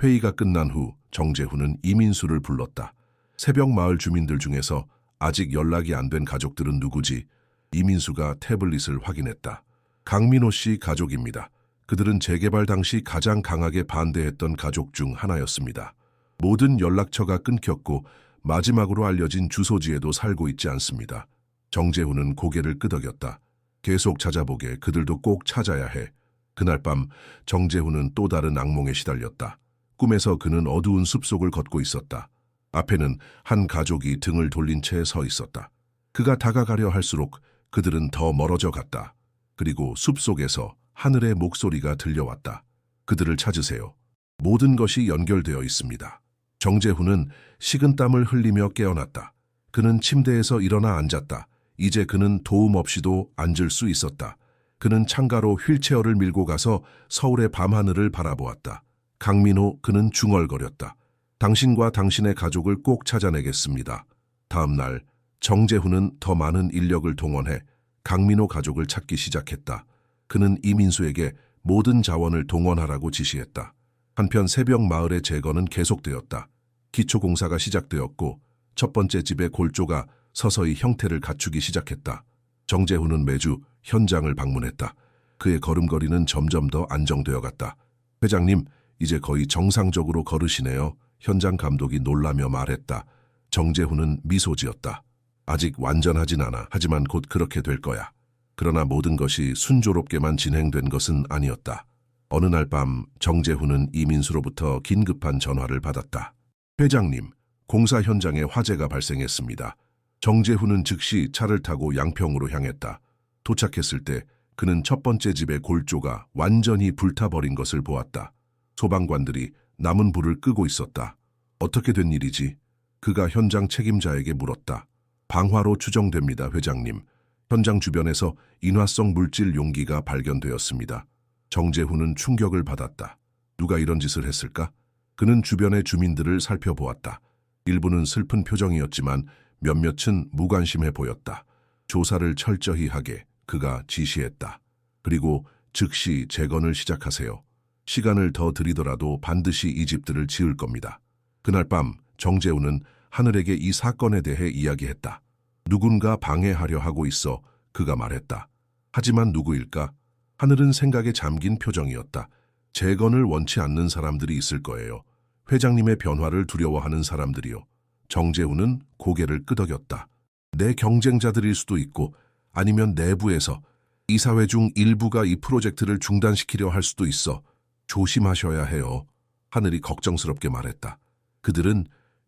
회의가 끝난 후 정재훈은 이민수를 불렀다. 새벽 마을 주민들 중에서 아직 연락이 안 된 가족들은 누구지? 이민수가 태블릿을 확인했다. 강민호 씨 가족입니다. 그들은 재개발 당시 가장 강하게 반대했던 가족 중 하나였습니다. 모든 연락처가 끊겼고 마지막으로 알려진 주소지에도 살고 있지 않습니다. 정재훈은 고개를 끄덕였다. 계속 찾아보게. 그들도 꼭 찾아야 해. 그날 밤 정재훈은 또 다른 악몽에 시달렸다. 꿈에서 그는 어두운 숲속을 걷고 있었다. 앞에는 한 가족이 등을 돌린 채 서 있었다. 그가 다가가려 할수록 그들은 더 멀어져 갔다. 그리고 숲속에서 하늘의 목소리가 들려왔다. 그들을 찾으세요. 모든 것이 연결되어 있습니다. 정재훈은 식은땀을 흘리며 깨어났다. 그는 침대에서 일어나 앉았다. 이제 그는 도움 없이도 앉을 수 있었다. 그는 창가로 휠체어를 밀고 가서 서울의 밤하늘을 바라보았다. 강민호, 그는 중얼거렸다. 당신과 당신의 가족을 꼭 찾아내겠습니다. 다음 날 정재훈은 더 많은 인력을 동원해 강민호 가족을 찾기 시작했다. 그는 이민수에게 모든 자원을 동원하라고 지시했다. 한편 새벽 마을의 재건은 계속되었다. 기초공사가 시작되었고 첫 번째 집의 골조가 서서히 형태를 갖추기 시작했다. 정재훈은 매주 현장을 방문했다. 그의 걸음걸이는 점점 더 안정되어 갔다. 회장님, 이제 거의 정상적으로 걸으시네요. 현장 감독이 놀라며 말했다. 정재훈은 미소 지었다. 아직 완전하진 않아. 하지만 곧 그렇게 될 거야. 그러나 모든 것이 순조롭게만 진행된 것은 아니었다. 어느 날 밤 정재훈은 이민수로부터 긴급한 전화를 받았다. 회장님, 공사 현장에 화재가 발생했습니다. 정재훈은 즉시 차를 타고 양평으로 향했다. 도착했을 때 그는 첫 번째 집의 골조가 완전히 불타버린 것을 보았다. 소방관들이 남은 불을 끄고 있었다. 어떻게 된 일이지? 그가 현장 책임자에게 물었다. 방화로 추정됩니다, 회장님. 현장 주변에서 인화성 물질 용기가 발견되었습니다. 정재훈은 충격을 받았다. 누가 이런 짓을 했을까? 그는 주변의 주민들을 살펴보았다. 일부는 슬픈 표정이었지만 몇몇은 무관심해 보였다. 조사를 철저히 하게 그가 지시했다. 그리고 즉시 재건을 시작하세요. 시간을 더 들이더라도 반드시 이 집들을 지을 겁니다. 그날 밤 정재훈은 하늘에게 이 사건에 대해 이야기했다. 누군가 방해하려 하고 있어 그가 말했다. 하지만 누구일까? 하늘은 생각에 잠긴 표정이었다. 재건을 원치 않는 사람들이 있을 거예요. 회장님의 변화를 두려워하는 사람들이요. 정재훈은 고개를 끄덕였다. 내 경쟁자들일 수도 있고 아니면 내부에서 이사회 중 일부가 이 프로젝트를 중단시키려 할 수도 있어. 조심하셔야 해요. 하늘이 걱정스럽게 말했다. 그들은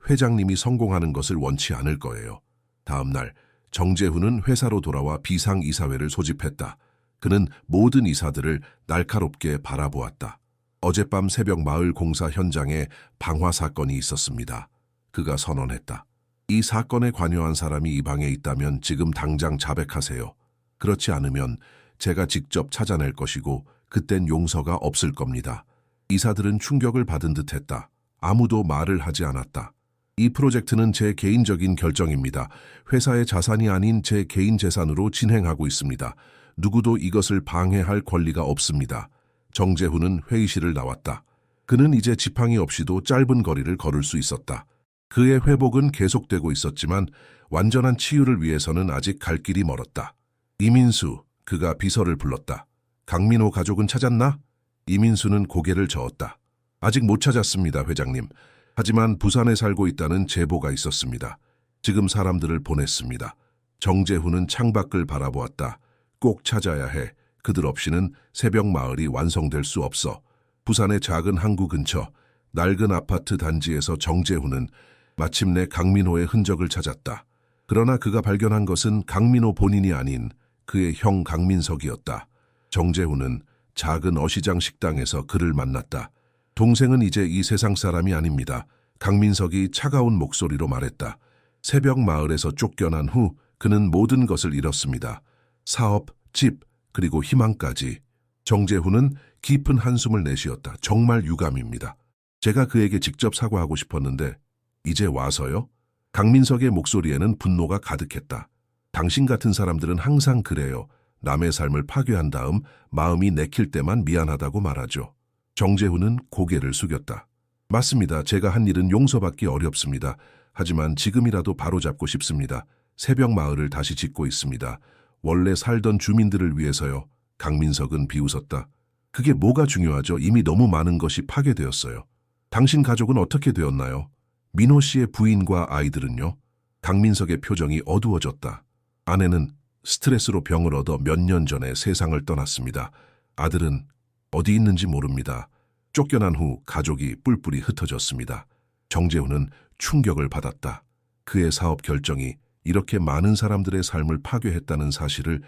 회장님이 성공하는 것을 원치 않을 거예요. 다음 날 정재훈은 회사로 돌아와 비상이사회를 소집했다. 그는 모든 이사들을 날카롭게 바라보았다. 어젯밤 새벽 마을 공사 현장에 방화 사건이 있었습니다. 그가 선언했다. 이 사건에 관여한 사람이 이 방에 있다면 지금 당장 자백하세요. 그렇지 않으면 제가 직접 찾아낼 것이고 그땐 용서가 없을 겁니다. 이사들은 충격을 받은 듯했다. 아무도 말을 하지 않았다. 이 프로젝트는 제 개인적인 결정입니다. 회사의 자산이 아닌 제 개인 재산으로 진행하고 있습니다. 누구도 이것을 방해할 권리가 없습니다. 정재훈은 회의실을 나왔다. 그는 이제 지팡이 없이도 짧은 거리를 걸을 수 있었다. 그의 회복은 계속되고 있었지만 완전한 치유를 위해서는 아직 갈 길이 멀었다. 이민수, 그가 비서를 불렀다. 강민호 가족은 찾았나? 이민수는 고개를 저었다. 아직 못 찾았습니다, 회장님. 하지만 부산에 살고 있다는 제보가 있었습니다. 지금 사람들을 보냈습니다. 정재훈은 창밖을 바라보았다. 꼭 찾아야 해. 그들 없이는 새벽 마을이 완성될 수 없어. 부산의 작은 항구 근처 낡은 아파트 단지에서 정재훈은 마침내 강민호의 흔적을 찾았다. 그러나 그가 발견한 것은 강민호 본인이 아닌 그의 형 강민석이었다. 정재훈은 작은 어시장 식당에서 그를 만났다. 동생은 이제 이 세상 사람이 아닙니다. 강민석이 차가운 목소리로 말했다. 새벽 마을에서 쫓겨난 후 그는 모든 것을 잃었습니다. 사업, 집, 그리고 희망까지. 정재훈은 깊은 한숨을 내쉬었다. 정말 유감입니다. 제가 그에게 직접 사과하고 싶었는데 이제 와서요? 강민석의 목소리에는 분노가 가득했다. 당신 같은 사람들은 항상 그래요. 남의 삶을 파괴한 다음 마음이 내킬 때만 미안하다고 말하죠. 정재훈은 고개를 숙였다. 맞습니다. 제가 한 일은 용서받기 어렵습니다. 하지만 지금이라도 바로잡고 싶습니다. 새벽 마을을 다시 짓고 있습니다. 원래 살던 주민들을 위해서요. 강민석은 비웃었다. 그게 뭐가 중요하죠? 이미 너무 많은 것이 파괴되었어요. 당신 가족은 어떻게 되었나요? 민호 씨의 부인과 아이들은요? 강민석의 표정이 어두워졌다. 아내는 스트레스로 병을 얻어 몇 년 전에 세상을 떠났습니다. 아들은 어디 있는지 모릅니다. 쫓겨난 후 가족이 뿔뿔이 흩어졌습니다. 정재훈은 충격을 받았다. 그의 사업 결정이 이렇게 많은 사람들의 삶을 파괴했다는 사실을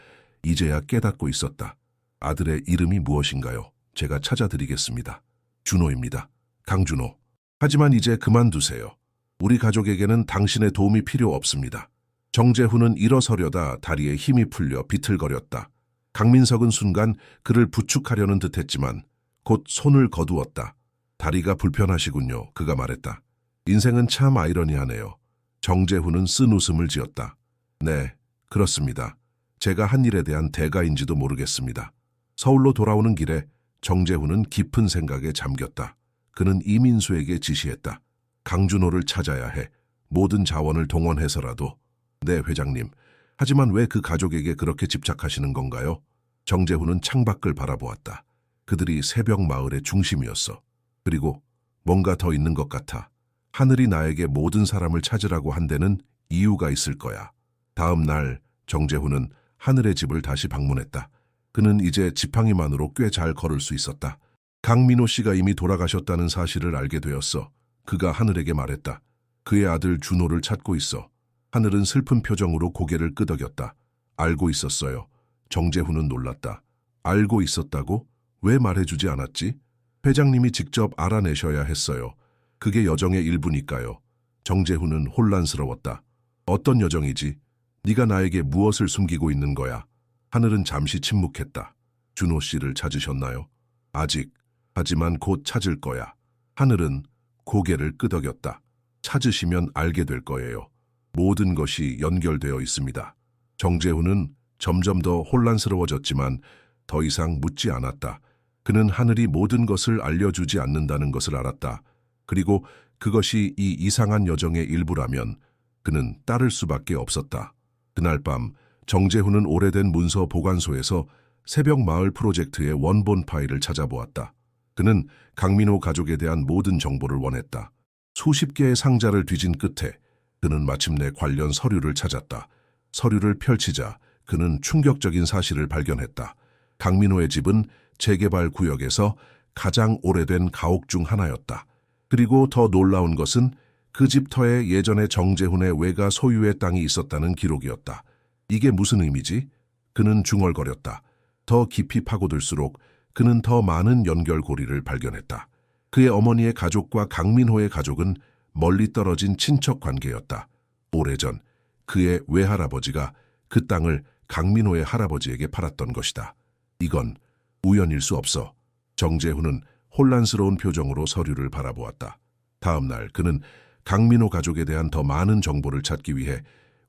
이제야 깨닫고 있었다. 아들의 이름이 무엇인가요? 제가 찾아드리겠습니다. 준호입니다. 강준호. 하지만 이제 그만두세요. 우리 가족에게는 당신의 도움이 필요 없습니다. 정재훈은 일어서려다 다리에 힘이 풀려 비틀거렸다. 강민석은 순간 그를 부축하려는 듯했지만 곧 손을 거두었다. 다리가 불편하시군요. 그가 말했다. 인생은 참 아이러니하네요. 정재훈은 쓴 웃음을 지었다. 네, 그렇습니다. 제가 한 일에 대한 대가인지도 모르겠습니다. 서울로 돌아오는 길에 정재훈은 깊은 생각에 잠겼다. 그는 이민수에게 지시했다. 강준호를 찾아야 해. 모든 자원을 동원해서라도. 네, 회장님. 하지만 왜 그 가족에게 그렇게 집착하시는 건가요? 정재훈은 창밖을 바라보았다. 그들이 새벽 마을의 중심이었어. 그리고 뭔가 더 있는 것 같아. 하늘이 나에게 모든 사람을 찾으라고 한 데는 이유가 있을 거야. 다음 날 정재훈은 하늘의 집을 다시 방문했다. 그는 이제 지팡이만으로 꽤 잘 걸을 수 있었다. 강민호 씨가 이미 돌아가셨다는 사실을 알게 되었어. 그가 하늘에게 말했다. 그의 아들 준호를 찾고 있어. 하늘은 슬픈 표정으로 고개를 끄덕였다. 알고 있었어요. 정재훈은 놀랐다. 알고 있었다고? 왜 말해주지 않았지? 회장님이 직접 알아내셔야 했어요. 그게 여정의 일부니까요. 정재훈은 혼란스러웠다. 어떤 여정이지? 네가 나에게 무엇을 숨기고 있는 거야? 하늘은 잠시 침묵했다. 준호 씨를 찾으셨나요? 아직. 하지만 곧 찾을 거야. 하늘은 고개를 끄덕였다. 찾으시면 알게 될 거예요. 모든 것이 연결되어 있습니다. 정재훈은 점점 더 혼란스러워졌지만 더 이상 묻지 않았다. 그는 하늘이 모든 것을 알려주지 않는다는 것을 알았다. 그리고 그것이 이 이상한 여정의 일부라면 그는 따를 수밖에 없었다. 그날 밤 정재훈은 오래된 문서 보관소에서 새벽 마을 프로젝트의 원본 파일을 찾아보았다. 그는 강민호 가족에 대한 모든 정보를 원했다. 수십 개의 상자를 뒤진 끝에 그는 마침내 관련 서류를 찾았다. 서류를 펼치자 그는 충격적인 사실을 발견했다. 강민호의 집은 재개발 구역에서 가장 오래된 가옥 중 하나였다. 그리고 더 놀라운 것은 그 집터에 예전에 정재훈의 외가 소유의 땅이 있었다는 기록이었다. 이게 무슨 의미지? 그는 중얼거렸다. 더 깊이 파고들수록 그는 더 많은 연결고리를 발견했다. 그의 어머니의 가족과 강민호의 가족은 멀리 떨어진 친척 관계였다. 오래전 그의 외할아버지가 그 땅을 강민호의 할아버지에게 팔았던 것이다. 이건 우연일 수 없어. 정재훈은 혼란스러운 표정으로 서류를 바라보았다. 다음 날 그는 강민호 가족에 대한 더 많은 정보를 찾기 위해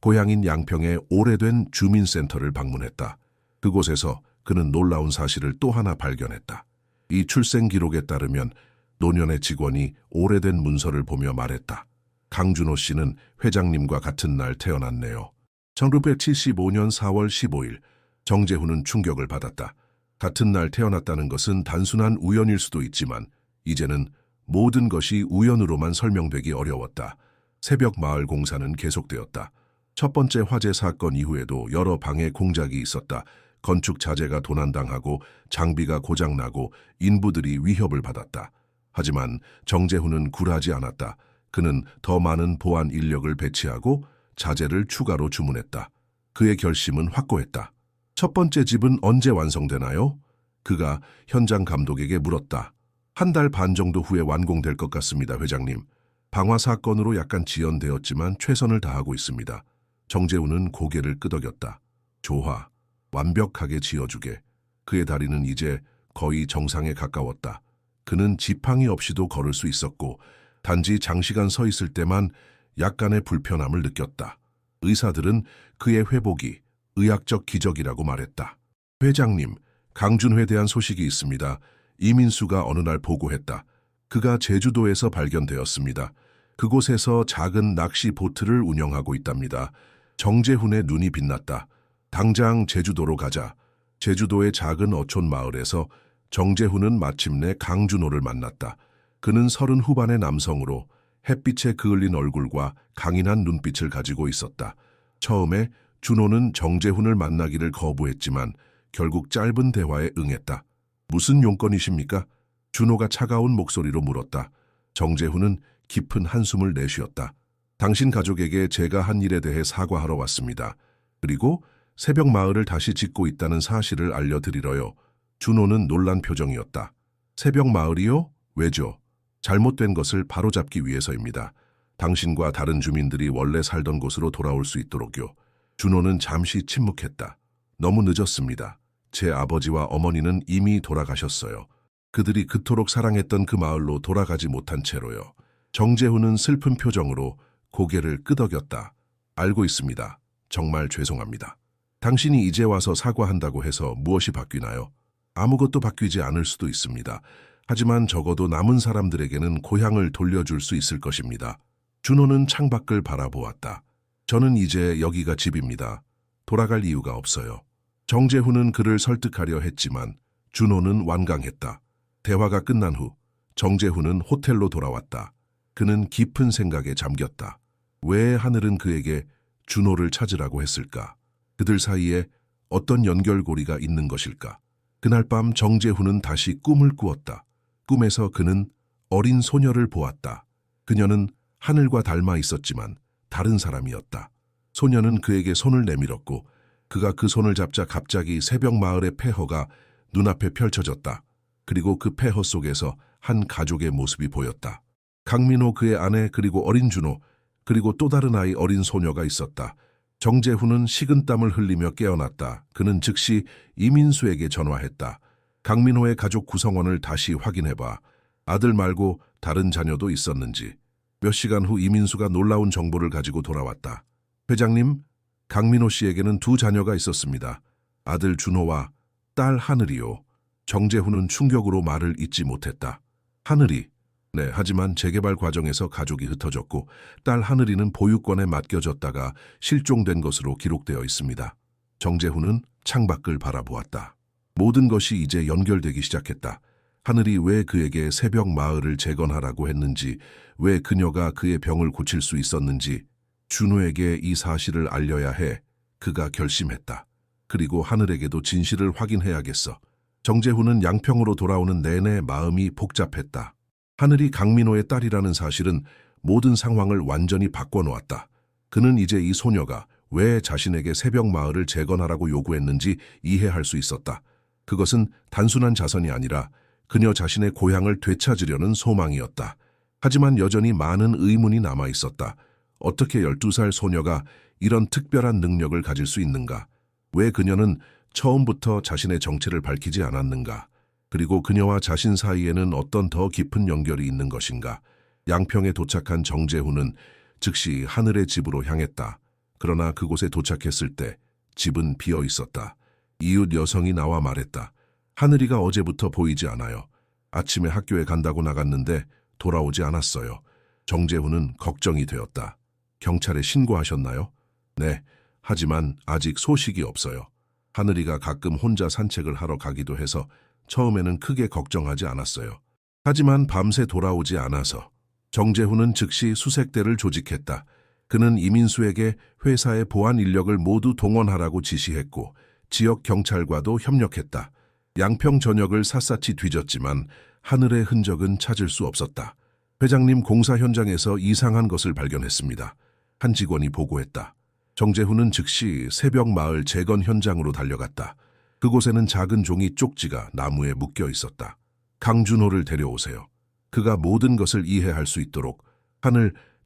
고향인 양평의 오래된 주민센터를 방문했다. 그곳에서 그는 놀라운 사실을 또 하나 발견했다. 이 출생 기록에 따르면 노년의 직원이 오래된 문서를 보며 말했다. 강준호 씨는 회장님과 같은 날 태어났네요. 1975년 4월 15일 정재훈은 충격을 받았다. 같은 날 태어났다는 것은 단순한 우연일 수도 있지만 이제는 모든 것이 우연으로만 설명되기 어려웠다. 새벽 마을 공사는 계속되었다. 첫 번째 화재 사건 이후에도 여러 방해 공작이 있었다. 건축 자재가 도난당하고 장비가 고장나고 인부들이 위협을 받았다. 하지만 정재훈은 굴하지 않았다. 그는 더 많은 보안 인력을 배치하고 자재를 추가로 주문했다. 그의 결심은 확고했다. 첫 번째 집은 언제 완성되나요? 그가 현장 감독에게 물었다. 한 달 반 정도 후에 완공될 것 같습니다, 회장님. 방화 사건으로 약간 지연되었지만 최선을 다하고 있습니다. 정재훈은 고개를 끄덕였다. 좋아. 완벽하게 지어주게. 그의 다리는 이제 거의 정상에 가까웠다. 그는 지팡이 없이도 걸을 수 있었고 단지 장시간 서 있을 때만 약간의 불편함을 느꼈다. 의사들은 그의 회복이 의학적 기적이라고 말했다. 회장님, 강준호에 대한 소식이 있습니다. 이민수가 어느 날 보고했다. 그가 제주도에서 발견되었습니다. 그곳에서 작은 낚시 보트를 운영하고 있답니다. 정재훈의 눈이 빛났다. 당장 제주도로 가자. 제주도의 작은 어촌 마을에서 정재훈은 마침내 강준호를 만났다. 그는 30 후반의 남성으로 햇빛에 그을린 얼굴과 강인한 눈빛을 가지고 있었다. 처음에 준호는 정재훈을 만나기를 거부했지만 결국 짧은 대화에 응했다. 무슨 용건이십니까? 준호가 차가운 목소리로 물었다. 정재훈은 깊은 한숨을 내쉬었다. 당신 가족에게 제가 한 일에 대해 사과하러 왔습니다. 그리고 새벽 마을을 다시 짓고 있다는 사실을 알려드리러요. 준호는 놀란 표정이었다. 새벽 마을이요? 왜죠? 잘못된 것을 바로잡기 위해서입니다. 당신과 다른 주민들이 원래 살던 곳으로 돌아올 수 있도록요. 준호는 잠시 침묵했다. 너무 늦었습니다. 제 아버지와 어머니는 이미 돌아가셨어요. 그들이 그토록 사랑했던 그 마을로 돌아가지 못한 채로요. 정재훈은 슬픈 표정으로 고개를 끄덕였다. 알고 있습니다. 정말 죄송합니다. 당신이 이제 와서 사과한다고 해서 무엇이 바뀌나요? 아무것도 바뀌지 않을 수도 있습니다. 하지만 적어도 남은 사람들에게는 고향을 돌려줄 수 있을 것입니다. 준호는 창밖을 바라보았다. 저는 이제 여기가 집입니다. 돌아갈 이유가 없어요. 정재훈은 그를 설득하려 했지만 준호는 완강했다. 대화가 끝난 후 정재훈은 호텔로 돌아왔다. 그는 깊은 생각에 잠겼다. 왜 하늘은 그에게 준호를 찾으라고 했을까? 그들 사이에 어떤 연결고리가 있는 것일까? 그날 밤 정재훈은 다시 꿈을 꾸었다. 꿈에서 그는 어린 소녀를 보았다. 그녀는 하늘과 닮아 있었지만 다른 사람이었다. 소녀는 그에게 손을 내밀었고 그가 그 손을 잡자 갑자기 새벽 마을의 폐허가 눈앞에 펼쳐졌다. 그리고 그 폐허 속에서 한 가족의 모습이 보였다. 강민호, 그의 아내, 그리고 어린 준호, 그리고 또 다른 아이, 어린 소녀가 있었다. 정재훈은 식은땀을 흘리며 깨어났다. 그는 즉시 이민수에게 전화했다. 강민호의 가족 구성원을 다시 확인해봐. 아들 말고 다른 자녀도 있었는지. 몇 시간 후 이민수가 놀라운 정보를 가지고 돌아왔다. 회장님, 강민호 씨에게는 두 자녀가 있었습니다. 아들 준호와 딸 하늘이요. 정재훈은 충격으로 말을 잇지 못했다. 하늘이? 네, 하지만 재개발 과정에서 가족이 흩어졌고 딸 하늘이는 보육원에 맡겨졌다가 실종된 것으로 기록되어 있습니다. 정재훈은 창밖을 바라보았다. 모든 것이 이제 연결되기 시작했다. 하늘이 왜 그에게 새벽 마을을 재건하라고 했는지, 왜 그녀가 그의 병을 고칠 수 있었는지, 준호에게 이 사실을 알려야 해. 그가 결심했다. 그리고 하늘에게도 진실을 확인해야겠어. 정재훈은 양평으로 돌아오는 내내 마음이 복잡했다. 하늘이 강민호의 딸이라는 사실은 모든 상황을 완전히 바꿔놓았다. 그는 이제 이 소녀가 왜 자신에게 새벽 마을을 재건하라고 요구했는지 이해할 수 있었다. 그것은 단순한 자선이 아니라 그녀 자신의 고향을 되찾으려는 소망이었다. 하지만 여전히 많은 의문이 남아 있었다. 어떻게 12살 소녀가 이런 특별한 능력을 가질 수 있는가? 왜 그녀는 처음부터 자신의 정체를 밝히지 않았는가? 그리고 그녀와 자신 사이에는 어떤 더 깊은 연결이 있는 것인가? 양평에 도착한 정재훈은 즉시 하늘의 집으로 향했다. 그러나 그곳에 도착했을 때 집은 비어 있었다. 이웃 여성이 나와 말했다. 하늘이가 어제부터 보이지 않아요. 아침에 학교에 간다고 나갔는데 돌아오지 않았어요. 정재훈은 걱정이 되었다. 경찰에 신고하셨나요? 네, 하지만 아직 소식이 없어요. 하늘이가 가끔 혼자 산책을 하러 가기도 해서 처음에는 크게 걱정하지 않았어요. 하지만 밤새 돌아오지 않아서 정재훈은 즉시 수색대를 조직했다. 그는 이민수에게 회사의 보안 인력을 모두 동원하라고 지시했고 지역 경찰과도 협력했다. 양평 전역을 샅샅이 뒤졌지만 하늘의 흔적은 찾을 수 없었다. 회장님, 공사 현장에서 이상한 것을 발견했습니다. 한 직원이 보고했다. 정재훈은 즉시 새벽 마을 재건 현장으로 달려갔다. 그곳에는 작은 종이 쪽지가 나무에 묶여 있었다. 강준호를 데려오세요. 그가 모든 것을 이해할 수 있도록.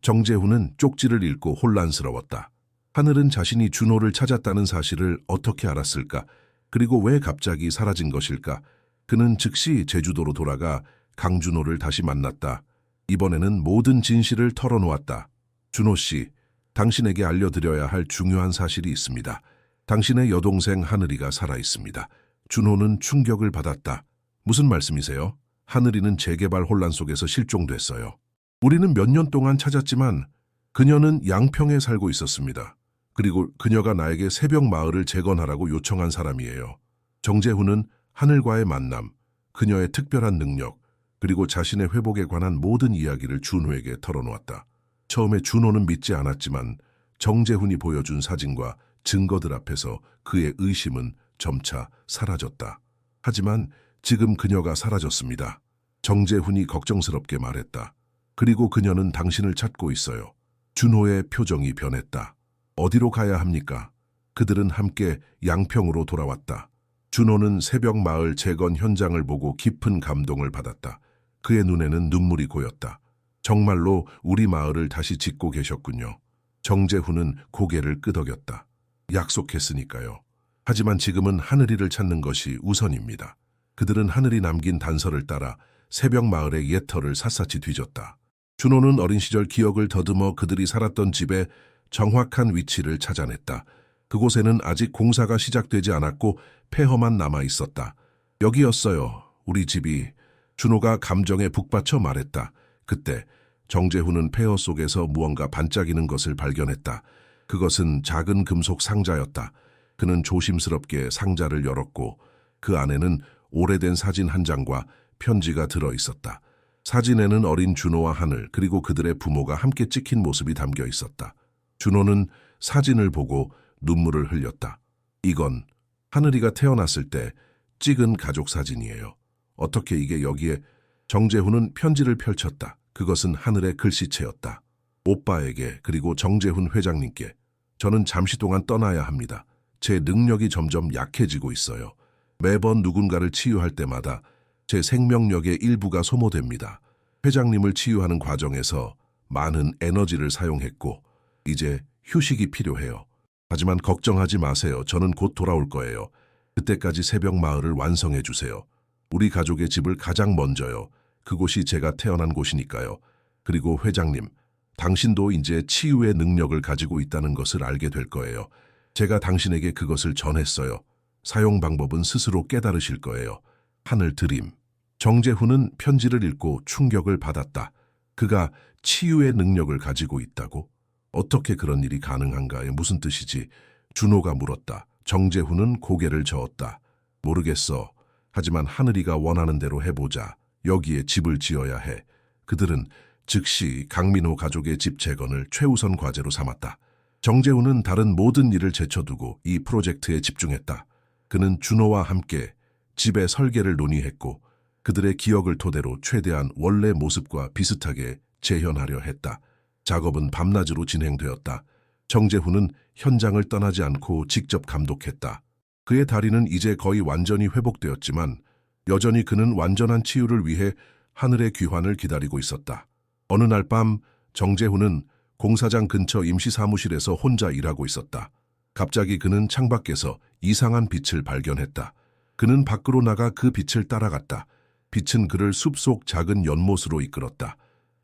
정재훈은 쪽지를 읽고 혼란스러웠다. 하늘은 자신이 준호를 찾았다는 사실을 어떻게 알았을까? 그리고 왜 갑자기 사라진 것일까? 그는 즉시 제주도로 돌아가 강준호를 다시 만났다. 이번에는 모든 진실을 털어놓았다. 준호 씨, 당신에게 알려드려야 할 중요한 사실이 있습니다. 당신의 여동생 하늘이가 살아있습니다. 준호는 충격을 받았다. 무슨 말씀이세요? 하늘이는 재개발 혼란 속에서 실종됐어요. 우리는 몇 년 동안 찾았지만 그녀는 양평에 살고 있었습니다. 그리고 그녀가 나에게 새벽 마을을 재건하라고 요청한 사람이에요. 정재훈은 하늘과의 만남, 그녀의 특별한 능력, 그리고 자신의 회복에 관한 모든 이야기를 준호에게 털어놓았다. 처음에 준호는 믿지 않았지만 정재훈이 보여준 사진과 증거들 앞에서 그의 의심은 점차 사라졌다. 하지만 지금 그녀가 사라졌습니다. 정재훈이 걱정스럽게 말했다. 그리고 그녀는 당신을 찾고 있어요. 준호의 표정이 변했다. 어디로 가야 합니까? 그들은 함께 양평으로 돌아왔다. 준호는 새벽 마을 재건 현장을 보고 깊은 감동을 받았다. 그의 눈에는 눈물이 고였다. 정말로 우리 마을을 다시 짓고 계셨군요. 정재훈은 고개를 끄덕였다. 약속했으니까요. 하지만 지금은 하늘이를 찾는 것이 우선입니다. 그들은 하늘이 남긴 단서를 따라 새벽 마을의 옛 터를 샅샅이 뒤졌다. 준호는 어린 시절 기억을 더듬어 그들이 살았던 집의 정확한 위치를 찾아냈다. 그곳에는 아직 공사가 시작되지 않았고 폐허만 남아 있었다. 여기였어요. 우리 집이. 준호가 감정에 북받쳐 말했다. 그때 정재훈은 폐허 속에서 무언가 반짝이는 것을 발견했다. 그것은 작은 금속 상자였다. 그는 조심스럽게 상자를 열었고 그 안에는 오래된 사진 한 장과 편지가 들어 있었다. 사진에는 어린 준호와 하늘 그리고 그들의 부모가 함께 찍힌 모습이 담겨 있었다. 준호는 사진을 보고 눈물을 흘렸다. 이건 하늘이가 태어났을 때 찍은 가족 사진이에요. 어떻게 이게 여기에? 정재훈은 편지를 펼쳤다. 그것은 하늘의 글씨체였다. 오빠에게 그리고 정재훈 회장님께 저는 잠시 동안 떠나야 합니다. 제 능력이 점점 약해지고 있어요. 매번 누군가를 치유할 때마다 제 생명력의 일부가 소모됩니다. 회장님을 치유하는 과정에서 많은 에너지를 사용했고 이제 휴식이 필요해요. 하지만 걱정하지 마세요. 저는 곧 돌아올 거예요. 그때까지 새벽 마을을 완성해 주세요. 우리 가족의 집을 가장 먼저요. 그곳이 제가 태어난 곳이니까요. 그리고 회장님, 당신도 이제 치유의 능력을 가지고 있다는 것을 알게 될 거예요. 제가 당신에게 그것을 전했어요. 사용 방법은 스스로 깨달으실 거예요. 하늘 드림. 정재훈은 편지를 읽고 충격을 받았다. 그가 치유의 능력을 가지고 있다고? 어떻게 그런 일이 가능한가에 무슨 뜻이지? 준호가 물었다. 정재훈은 고개를 저었다. 모르겠어. 하지만 하늘이가 원하는 대로 해보자. 여기에 집을 지어야 해. 그들은 즉시 강민호 가족의 집 재건을 최우선 과제로 삼았다. 정재훈은 다른 모든 일을 제쳐두고 이 프로젝트에 집중했다. 그는 준호와 함께 집의 설계를 논의했고 그들의 기억을 토대로 최대한 원래 모습과 비슷하게 재현하려 했다. 작업은 밤낮으로 진행되었다. 정재훈은 현장을 떠나지 않고 직접 감독했다. 그의 다리는 이제 거의 완전히 회복되었지만 여전히 그는 완전한 치유를 위해 하늘의 귀환을 기다리고 있었다. 어느 날 밤 정재훈은 공사장 근처 임시 사무실에서 혼자 일하고 있었다. 갑자기 그는 창밖에서 이상한 빛을 발견했다. 그는 밖으로 나가 그 빛을 따라갔다. 빛은 그를 숲속 작은 연못으로 이끌었다.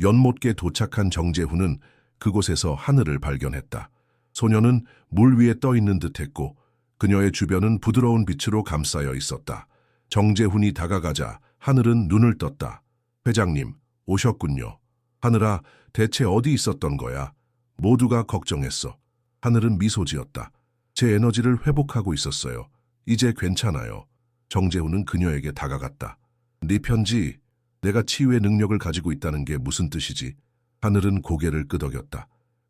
연못께 도착한 정재훈은 그곳에서 하늘을 발견했다. 소녀는 물 위에 떠 있는 듯했고 그녀의 주변은 부드러운 빛으로 감싸여 있었다. 정재훈이 다가가자 하늘은 눈을 떴다. 회장님, 오셨군요. 하늘아, 대체 어디 있었던 거야? 모두가 걱정했어. 하늘은 미소 지었다. 제 에너지를 회복하고 있었어요. 이제 괜찮아요. 정재훈은 그녀에게 다가갔다. 네 편지, 내가 치유의 능력을 가지고 있다는 게 무슨 뜻이지? 하늘은 고개를 끄덕였다.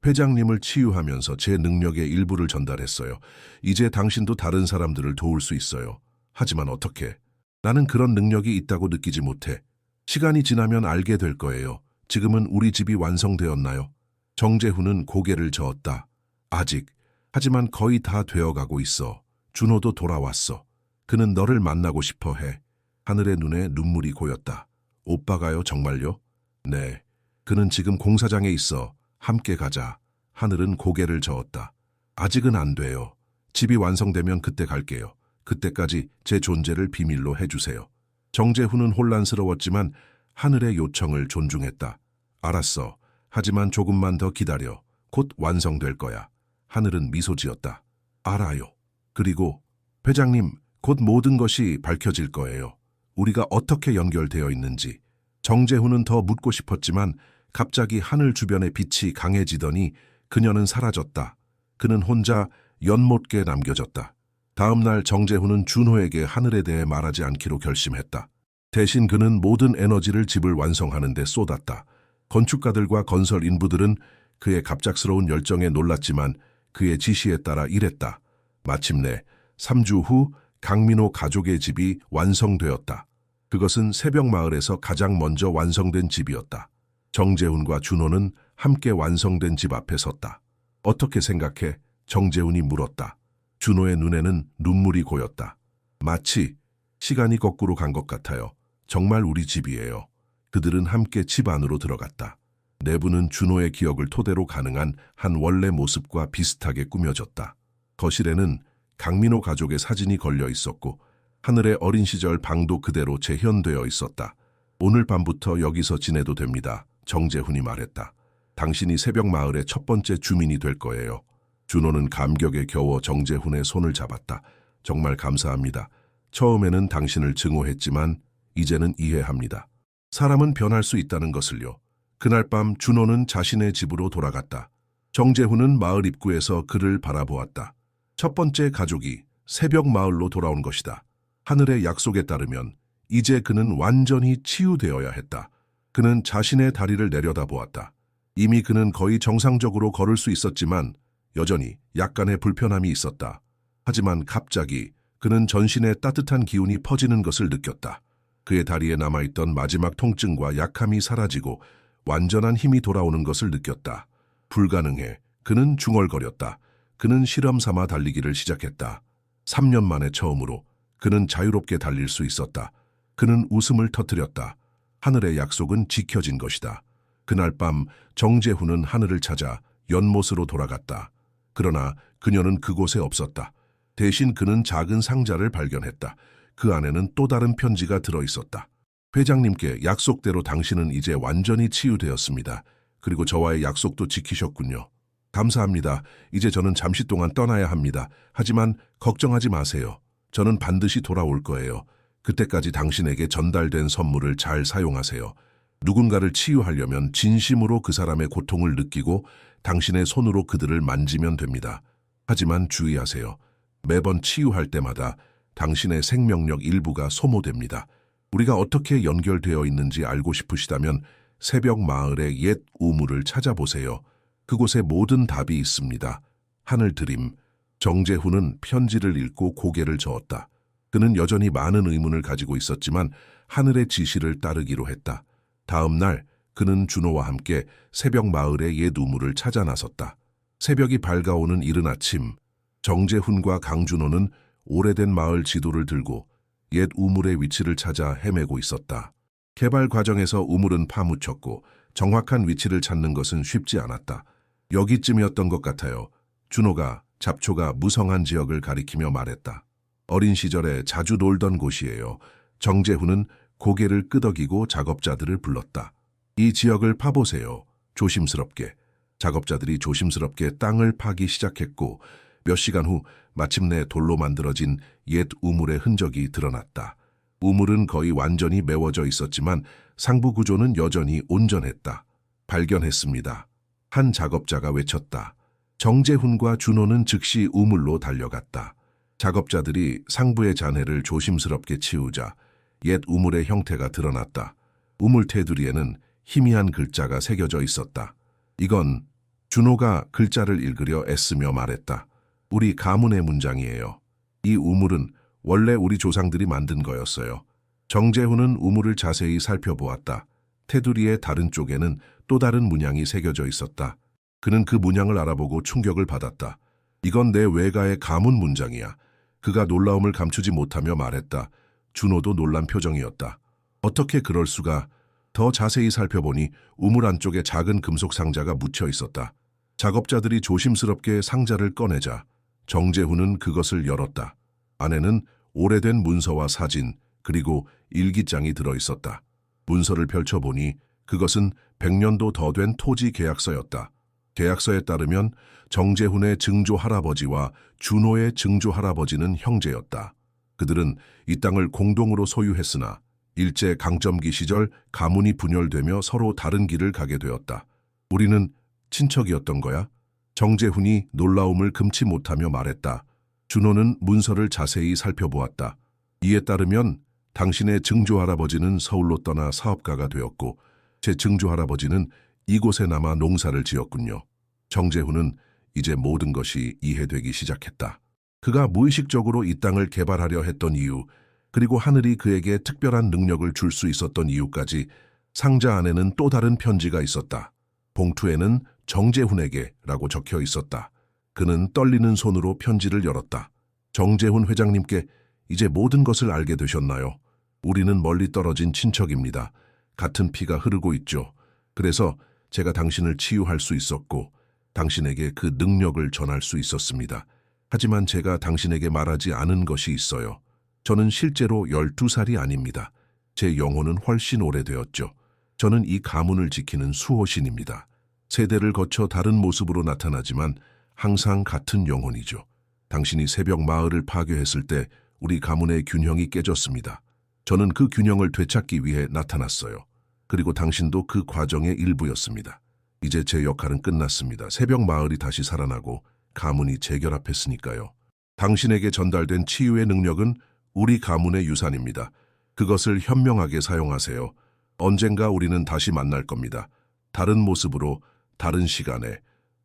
회장님을 치유하면서 제 능력의 일부를 전달했어요. 이제 당신도 다른 사람들을 도울 수 있어요. 하지만 어떻게? 나는 그런 능력이 있다고 느끼지 못해. 시간이 지나면 알게 될 거예요. 지금은 우리 집이 완성되었나요? 정재훈은 고개를 저었다. 아직. 하지만 거의 다 되어가고 있어. 준호도 돌아왔어. 그는 너를 만나고 싶어 해. 하늘의 눈에 눈물이 고였다. 오빠가요, 정말요? 네. 그는 지금 공사장에 있어. 함께 가자. 하늘은 고개를 저었다. 아직은 안 돼요. 집이 완성되면 그때 갈게요. 그때까지 제 존재를 비밀로 해주세요. 정재훈은 혼란스러웠지만 하늘의 요청을 존중했다. 알았어. 하지만 조금만 더 기다려. 곧 완성될 거야. 하늘은 미소 지었다. 알아요. 그리고 회장님, 곧 모든 것이 밝혀질 거예요. 우리가 어떻게 연결되어 있는지. 정재훈은 더 묻고 싶었지만 갑자기 하늘 주변의 빛이 강해지더니 그녀는 사라졌다. 그는 혼자 연못께 남겨졌다. 다음 날 정재훈은 준호에게 하늘에 대해 말하지 않기로 결심했다. 대신 그는 모든 에너지를 집을 완성하는 데 쏟았다. 건축가들과 건설 인부들은 그의 갑작스러운 열정에 놀랐지만 그의 지시에 따라 일했다. 마침내 3주 후 강민호 가족의 집이 완성되었다. 그것은 새벽 마을에서 가장 먼저 완성된 집이었다. 정재훈과 준호는 함께 완성된 집 앞에 섰다. 어떻게 생각해? 정재훈이 물었다. 준호의 눈에는 눈물이 고였다. 마치 시간이 거꾸로 간 것 같아요. 정말 우리 집이에요. 그들은 함께 집 안으로 들어갔다. 내부는 준호의 기억을 토대로 가능한 한 원래 모습과 비슷하게 꾸며졌다. 거실에는 강민호 가족의 사진이 걸려 있었고 하늘의 어린 시절 방도 그대로 재현되어 있었다. 오늘 밤부터 여기서 지내도 됩니다. 정재훈이 말했다. 당신이 새벽 마을의 첫 번째 주민이 될 거예요. 준호는 감격에 겨워 정재훈의 손을 잡았다. 정말 감사합니다. 처음에는 당신을 증오했지만 이제는 이해합니다. 사람은 변할 수 있다는 것을요. 그날 밤 준호는 자신의 집으로 돌아갔다. 정재훈은 마을 입구에서 그를 바라보았다. 첫 번째 가족이 새벽 마을로 돌아온 것이다. 하늘의 약속에 따르면 이제 그는 완전히 치유되어야 했다. 그는 자신의 다리를 내려다보았다. 이미 그는 거의 정상적으로 걸을 수 있었지만 여전히 약간의 불편함이 있었다. 하지만 갑자기 그는 전신에 따뜻한 기운이 퍼지는 것을 느꼈다. 그의 다리에 남아있던 마지막 통증과 약함이 사라지고 완전한 힘이 돌아오는 것을 느꼈다. 불가능해. 그는 중얼거렸다. 그는 실험 삼아 달리기를 시작했다. 3년 만에 처음으로 그는 자유롭게 달릴 수 있었다. 그는 웃음을 터뜨렸다. 하늘의 약속은 지켜진 것이다. 그날 밤 정재훈은 하늘을 찾아 연못으로 돌아갔다. 그러나 그녀는 그곳에 없었다. 대신 그는 작은 상자를 발견했다. 그 안에는 또 다른 편지가 들어있었다. 회장님께 약속대로 당신은 이제 완전히 치유되었습니다. 그리고 저와의 약속도 지키셨군요. 감사합니다. 이제 저는 잠시 동안 떠나야 합니다. 하지만 걱정하지 마세요. 저는 반드시 돌아올 거예요. 그때까지 당신에게 전달된 선물을 잘 사용하세요. 누군가를 치유하려면 진심으로 그 사람의 고통을 느끼고 당신의 손으로 그들을 만지면 됩니다. 하지만 주의하세요. 매번 치유할 때마다 당신의 생명력 일부가 소모됩니다. 우리가 어떻게 연결되어 있는지 알고 싶으시다면 새벽 마을의 옛 우물을 찾아보세요. 그곳에 모든 답이 있습니다. 하늘 드림. 정재훈은 편지를 읽고 고개를 저었다. 그는 여전히 많은 의문을 가지고 있었지만 하늘의 지시를 따르기로 했다. 다음 날 그는 준호와 함께 새벽 마을의 옛 우물을 찾아 나섰다. 새벽이 밝아오는 이른 아침, 정재훈과 강준호는 오래된 마을 지도를 들고 옛 우물의 위치를 찾아 헤매고 있었다. 개발 과정에서 우물은 파묻혔고 정확한 위치를 찾는 것은 쉽지 않았다. 여기쯤이었던 것 같아요. 준호가 잡초가 무성한 지역을 가리키며 말했다. 어린 시절에 자주 놀던 곳이에요. 정재훈은 고개를 끄덕이고 작업자들을 불렀다. 이 지역을 파보세요. 조심스럽게. 작업자들이 조심스럽게 땅을 파기 시작했고 몇 시간 후 마침내 돌로 만들어진 옛 우물의 흔적이 드러났다. 우물은 거의 완전히 메워져 있었지만 상부 구조는 여전히 온전했다. 발견했습니다. 한 작업자가 외쳤다. 정재훈과 준호는 즉시 우물로 달려갔다. 작업자들이 상부의 잔해를 조심스럽게 치우자 옛 우물의 형태가 드러났다. 우물 테두리에는 희미한 글자가 새겨져 있었다. 이건 준호가 글자를 읽으려 애쓰며 말했다. 우리 가문의 문장이에요. 이 우물은 원래 우리 조상들이 만든 거였어요. 정재훈은 우물을 자세히 살펴보았다. 테두리의 다른 쪽에는 또 다른 문양이 새겨져 있었다. 그는 그 문양을 알아보고 충격을 받았다. 이건 내 외가의 가문 문장이야. 그가 놀라움을 감추지 못하며 말했다. 준호도 놀란 표정이었다. 어떻게 그럴 수가? 더 자세히 살펴보니 우물 안쪽에 작은 금속 상자가 묻혀 있었다. 작업자들이 조심스럽게 상자를 꺼내자 정재훈은 그것을 열었다. 안에는 오래된 문서와 사진 그리고 일기장이 들어있었다. 문서를 펼쳐보니 그것은 100년도 더 된 토지 계약서였다. 계약서에 따르면 정재훈의 증조 할아버지와 준호의 증조 할아버지는 형제였다. 그들은 이 땅을 공동으로 소유했으나 일제 강점기 시절 가문이 분열되며 서로 다른 길을 가게 되었다. 우리는 친척이었던 거야? 정재훈이 놀라움을 금치 못하며 말했다. 준호는 문서를 자세히 살펴보았다. 이에 따르면 당신의 증조 할아버지는 서울로 떠나 사업가가 되었고 제 증조 할아버지는 이곳에 남아 농사를 지었군요. 정재훈은 이제 모든 것이 이해되기 시작했다. 그가 무의식적으로 이 땅을 개발하려 했던 이유, 그리고 하늘이 그에게 특별한 능력을 줄 수 있었던 이유까지 상자 안에는 또 다른 편지가 있었다. 봉투에는 정재훈에게 라고 적혀 있었다. 그는 떨리는 손으로 편지를 열었다. 정재훈 회장님께 이제 모든 것을 알게 되셨나요? 우리는 멀리 떨어진 친척입니다. 같은 피가 흐르고 있죠. 그래서 제가 당신을 치유할 수 있었고 당신에게 그 능력을 전할 수 있었습니다. 하지만 제가 당신에게 말하지 않은 것이 있어요. 저는 실제로 12살이 아닙니다. 제 영혼은 훨씬 오래되었죠. 저는 이 가문을 지키는 수호신입니다. 세대를 거쳐 다른 모습으로 나타나지만 항상 같은 영혼이죠. 당신이 새벽 마을을 파괴했을 때 우리 가문의 균형이 깨졌습니다. 저는 그 균형을 되찾기 위해 나타났어요. 그리고 당신도 그 과정의 일부였습니다. 이제 제 역할은 끝났습니다. 새벽 마을이 다시 살아나고 가문이 재결합했으니까요. 당신에게 전달된 치유의 능력은 우리 가문의 유산입니다. 그것을 현명하게 사용하세요. 언젠가 우리는 다시 만날 겁니다. 다른 모습으로, 다른 시간에.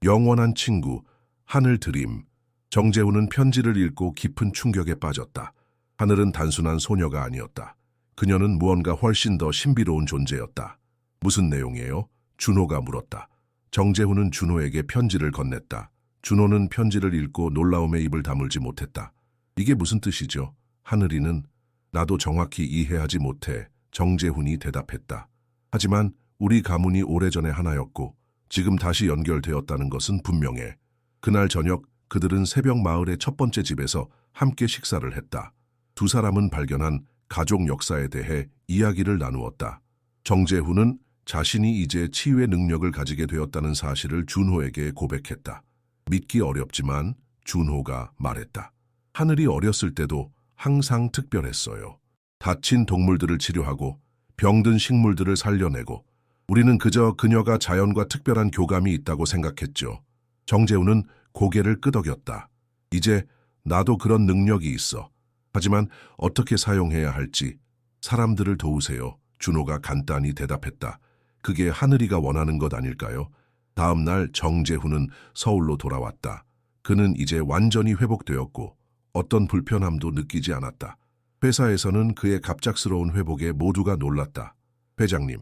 영원한 친구, 하늘 드림. 정재훈은 편지를 읽고 깊은 충격에 빠졌다. 하늘은 단순한 소녀가 아니었다. 그녀는 무언가 훨씬 더 신비로운 존재였다. 무슨 내용이에요? 준호가 물었다. 정재훈은 준호에게 편지를 건넸다. 준호는 편지를 읽고 놀라움에 입을 다물지 못했다. 이게 무슨 뜻이죠? 하늘이는 나도 정확히 이해하지 못해. 정재훈이 대답했다. 하지만 우리 가문이 오래전에 하나였고 지금 다시 연결되었다는 것은 분명해. 그날 저녁 그들은 새벽 마을의 첫 번째 집에서 함께 식사를 했다. 두 사람은 발견한 가족 역사에 대해 이야기를 나누었다. 정재훈은 자신이 이제 치유의 능력을 가지게 되었다는 사실을 준호에게 고백했다. 믿기 어렵지만 준호가 말했다. 하늘이 어렸을 때도 항상 특별했어요. 다친 동물들을 치료하고 병든 식물들을 살려내고 우리는 그저 그녀가 자연과 특별한 교감이 있다고 생각했죠. 정재훈은 고개를 끄덕였다. 이제 나도 그런 능력이 있어. 하지만 어떻게 사용해야 할지 사람들을 도우세요. 준호가 간단히 대답했다. 그게 하늘이가 원하는 것 아닐까요? 다음 날 정재훈은 서울로 돌아왔다. 그는 이제 완전히 회복되었고 어떤 불편함도 느끼지 않았다. 회사에서는 그의 갑작스러운 회복에 모두가 놀랐다. 회장님,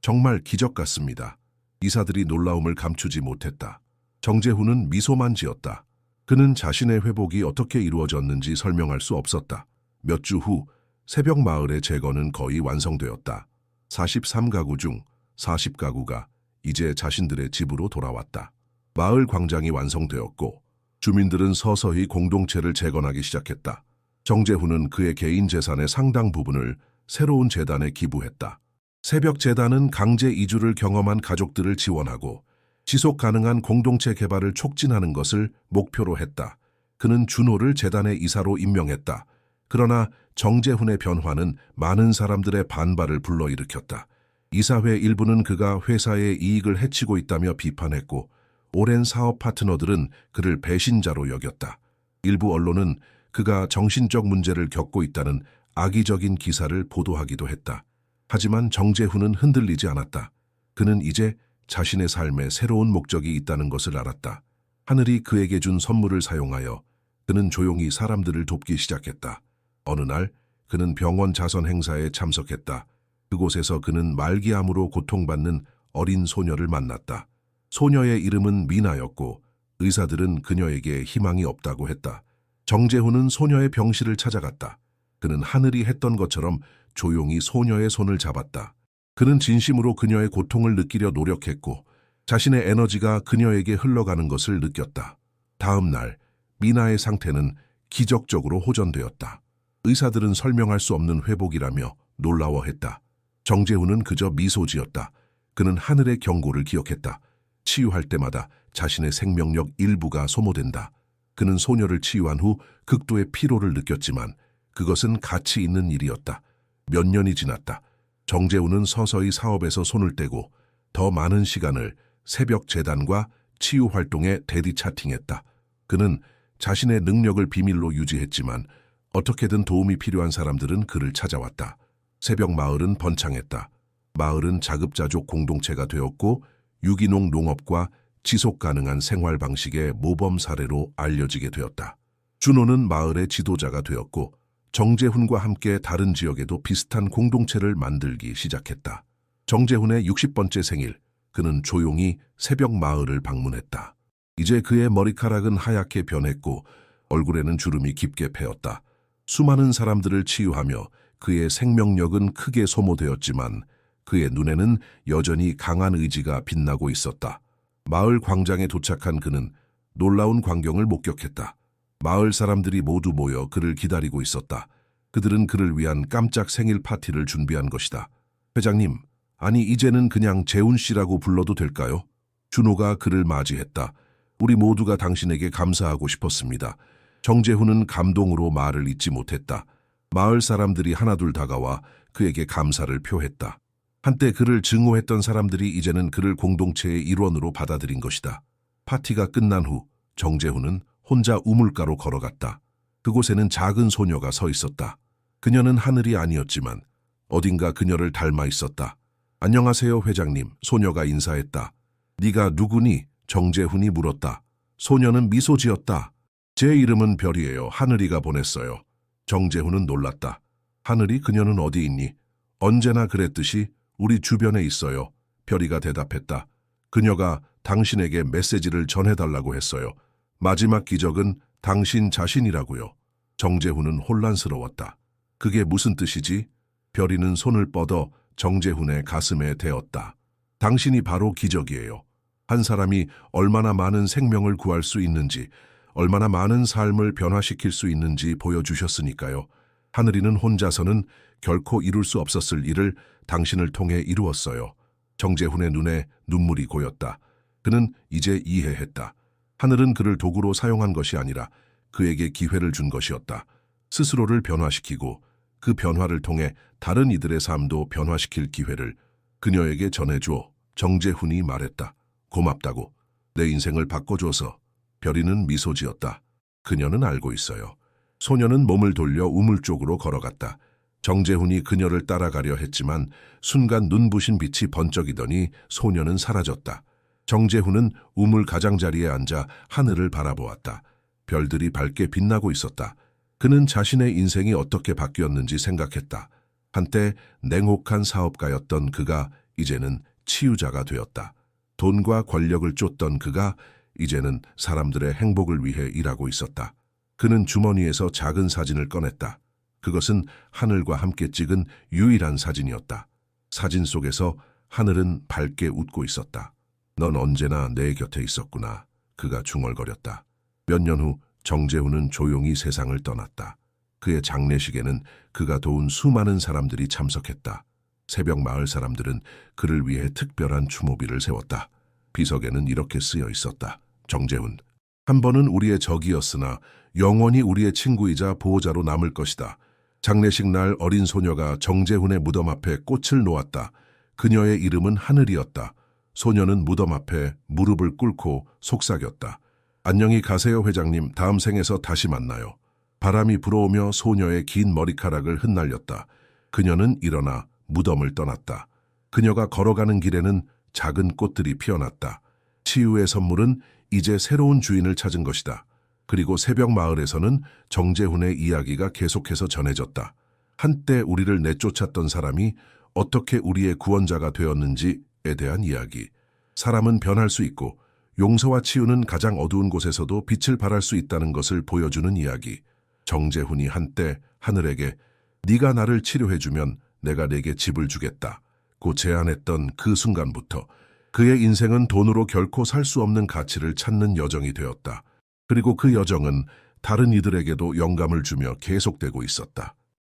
정말 기적 같습니다. 이사들이 놀라움을 감추지 못했다. 정재훈은 미소만 지었다. 그는 자신의 회복이 어떻게 이루어졌는지 설명할 수 없었다. 몇 주 후 새벽 마을의 재건은 거의 완성되었다. 43가구 중 40가구가 이제 자신들의 집으로 돌아왔다. 마을 광장이 완성되었고 주민들은 서서히 공동체를 재건하기 시작했다. 정재훈은 그의 개인 재산의 상당 부분을 새로운 재단에 기부했다. 새벽 재단은 강제 이주를 경험한 가족들을 지원하고 지속 가능한 공동체 개발을 촉진하는 것을 목표로 했다. 그는 준호를 재단의 이사로 임명했다. 그러나 정재훈의 변화는 많은 사람들의 반발을 불러일으켰다. 이사회 일부는 그가 회사의 이익을 해치고 있다며 비판했고 오랜 사업 파트너들은 그를 배신자로 여겼다. 일부 언론은 그가 정신적 문제를 겪고 있다는 악의적인 기사를 보도하기도 했다. 하지만 정재훈은 흔들리지 않았다. 그는 이제 자신의 삶에 새로운 목적이 있다는 것을 알았다. 하늘이 그에게 준 선물을 사용하여 그는 조용히 사람들을 돕기 시작했다. 어느 날 그는 병원 자선 행사에 참석했다. 그곳에서 그는 말기암으로 고통받는 어린 소녀를 만났다. 소녀의 이름은 미나였고 의사들은 그녀에게 희망이 없다고 했다. 정재훈은 소녀의 병실을 찾아갔다. 그는 하늘이 했던 것처럼 조용히 소녀의 손을 잡았다. 그는 진심으로 그녀의 고통을 느끼려 노력했고 자신의 에너지가 그녀에게 흘러가는 것을 느꼈다. 다음 날 미나의 상태는 기적적으로 호전되었다. 의사들은 설명할 수 없는 회복이라며 놀라워했다. 정재훈은 그저 미소 지었다. 그는 하늘의 경고를 기억했다. 치유할 때마다 자신의 생명력 일부가 소모된다. 그는 소녀를 치유한 후 극도의 피로를 느꼈지만 그것은 가치 있는 일이었다. 몇 년이 지났다. 정재훈은 서서히 사업에서 손을 떼고 더 많은 시간을 새벽 재단과 치유 활동에 데디 차팅했다. 그는 자신의 능력을 비밀로 유지했지만 어떻게든 도움이 필요한 사람들은 그를 찾아왔다. 새벽 마을은 번창했다. 마을은 자급자족 공동체가 되었고 유기농 농업과 지속 가능한 생활 방식의 모범 사례로 알려지게 되었다. 준호는 마을의 지도자가 되었고 정재훈과 함께 다른 지역에도 비슷한 공동체를 만들기 시작했다. 정재훈의 60번째 생일, 그는 조용히 새벽 마을을 방문했다. 이제 그의 머리카락은 하얗게 변했고 얼굴에는 주름이 깊게 패였다. 수많은 사람들을 치유하며 그의 생명력은 크게 소모되었지만 그의 눈에는 여전히 강한 의지가 빛나고 있었다. 마을 광장에 도착한 그는 놀라운 광경을 목격했다. 마을 사람들이 모두 모여 그를 기다리고 있었다. 그들은 그를 위한 깜짝 생일 파티를 준비한 것이다. 회장님, 아니 이제는 그냥 재훈 씨라고 불러도 될까요? 준호가 그를 맞이했다. 우리 모두가 당신에게 감사하고 싶었습니다. 정재훈은 감동으로 말을 잇지 못했다. 마을 사람들이 하나둘 다가와 그에게 감사를 표했다. 한때 그를 증오했던 사람들이 이제는 그를 공동체의 일원으로 받아들인 것이다. 파티가 끝난 후 정재훈은 혼자 우물가로 걸어갔다. 그곳에는 작은 소녀가 서 있었다. 그녀는 하늘이 아니었지만 어딘가 그녀를 닮아 있었다. 안녕하세요, 회장님. 소녀가 인사했다. 네가 누구니? 정재훈이 물었다. 소녀는 미소 지었다. 제 이름은 별이에요. 하늘이가 보냈어요. 정재훈은 놀랐다. 하늘이? 그녀는 어디 있니? 언제나 그랬듯이 우리 주변에 있어요. 별이가 대답했다. 그녀가 당신에게 메시지를 전해달라고 했어요. 마지막 기적은 당신 자신이라고요. 정재훈은 혼란스러웠다. 그게 무슨 뜻이지? 별이는 손을 뻗어 정재훈의 가슴에 대었다. 당신이 바로 기적이에요. 한 사람이 얼마나 많은 생명을 구할 수 있는지, 얼마나 많은 삶을 변화시킬 수 있는지 보여주셨으니까요. 하늘이는 혼자서는 결코 이룰 수 없었을 일을 당신을 통해 이루었어요. 정재훈의 눈에 눈물이 고였다. 그는 이제 이해했다. 하늘은 그를 도구로 사용한 것이 아니라 그에게 기회를 준 것이었다. 스스로를 변화시키고 그 변화를 통해 다른 이들의 삶도 변화시킬 기회를 그녀에게 전해줘. 정재훈이 말했다. 고맙다고. 내 인생을 바꿔줘서. 별이는 미소 지었다. 그녀는 알고 있어요. 소녀는 몸을 돌려 우물 쪽으로 걸어갔다. 정재훈이 그녀를 따라가려 했지만 순간 눈부신 빛이 번쩍이더니 소녀는 사라졌다. 정재훈은 우물 가장자리에 앉아 하늘을 바라보았다. 별들이 밝게 빛나고 있었다. 그는 자신의 인생이 어떻게 바뀌었는지 생각했다. 한때 냉혹한 사업가였던 그가 이제는 치유자가 되었다. 돈과 권력을 쫓던 그가 이제는 사람들의 행복을 위해 일하고 있었다. 그는 주머니에서 작은 사진을 꺼냈다. 그것은 하늘과 함께 찍은 유일한 사진이었다. 사진 속에서 하늘은 밝게 웃고 있었다. 넌 언제나 내 곁에 있었구나. 그가 중얼거렸다. 몇 년 후 정재훈은 조용히 세상을 떠났다. 그의 장례식에는 그가 도운 수많은 사람들이 참석했다. 새벽 마을 사람들은 그를 위해 특별한 추모비를 세웠다. 비석에는 이렇게 쓰여 있었다. 정재훈, 한 번은 우리의 적이었으나 영원히 우리의 친구이자 보호자로 남을 것이다. 장례식 날 어린 소녀가 정재훈의 무덤 앞에 꽃을 놓았다. 그녀의 이름은 하늘이었다. 소녀는 무덤 앞에 무릎을 꿇고 속삭였다. 안녕히 가세요, 회장님. 다음 생에서 다시 만나요. 바람이 불어오며 소녀의 긴 머리카락을 흩날렸다. 그녀는 일어나 무덤을 떠났다. 그녀가 걸어가는 길에는 작은 꽃들이 피어났다. 치유의 선물은 이제 새로운 주인을 찾은 것이다. 그리고 새벽 마을에서는 정재훈의 이야기가 계속해서 전해졌다. 한때 우리를 내쫓았던 사람이 어떻게 우리의 구원자가 되었는지에 대한 이야기. 사람은 변할 수 있고 용서와 치유는 가장 어두운 곳에서도 빛을 발할 수 있다는 것을 보여주는 이야기. 정재훈이 한때 하늘에게 네가 나를 치료해주면 내가 내게 집을 주겠다 고 제안했던 그 순간부터 그의 인생은 돈으로 결코 살 수 없는 가치를 찾는 여정이 되었다. 그리고 그 여정은 다른 이들에게도 영감을 주며 계속되고 있었다.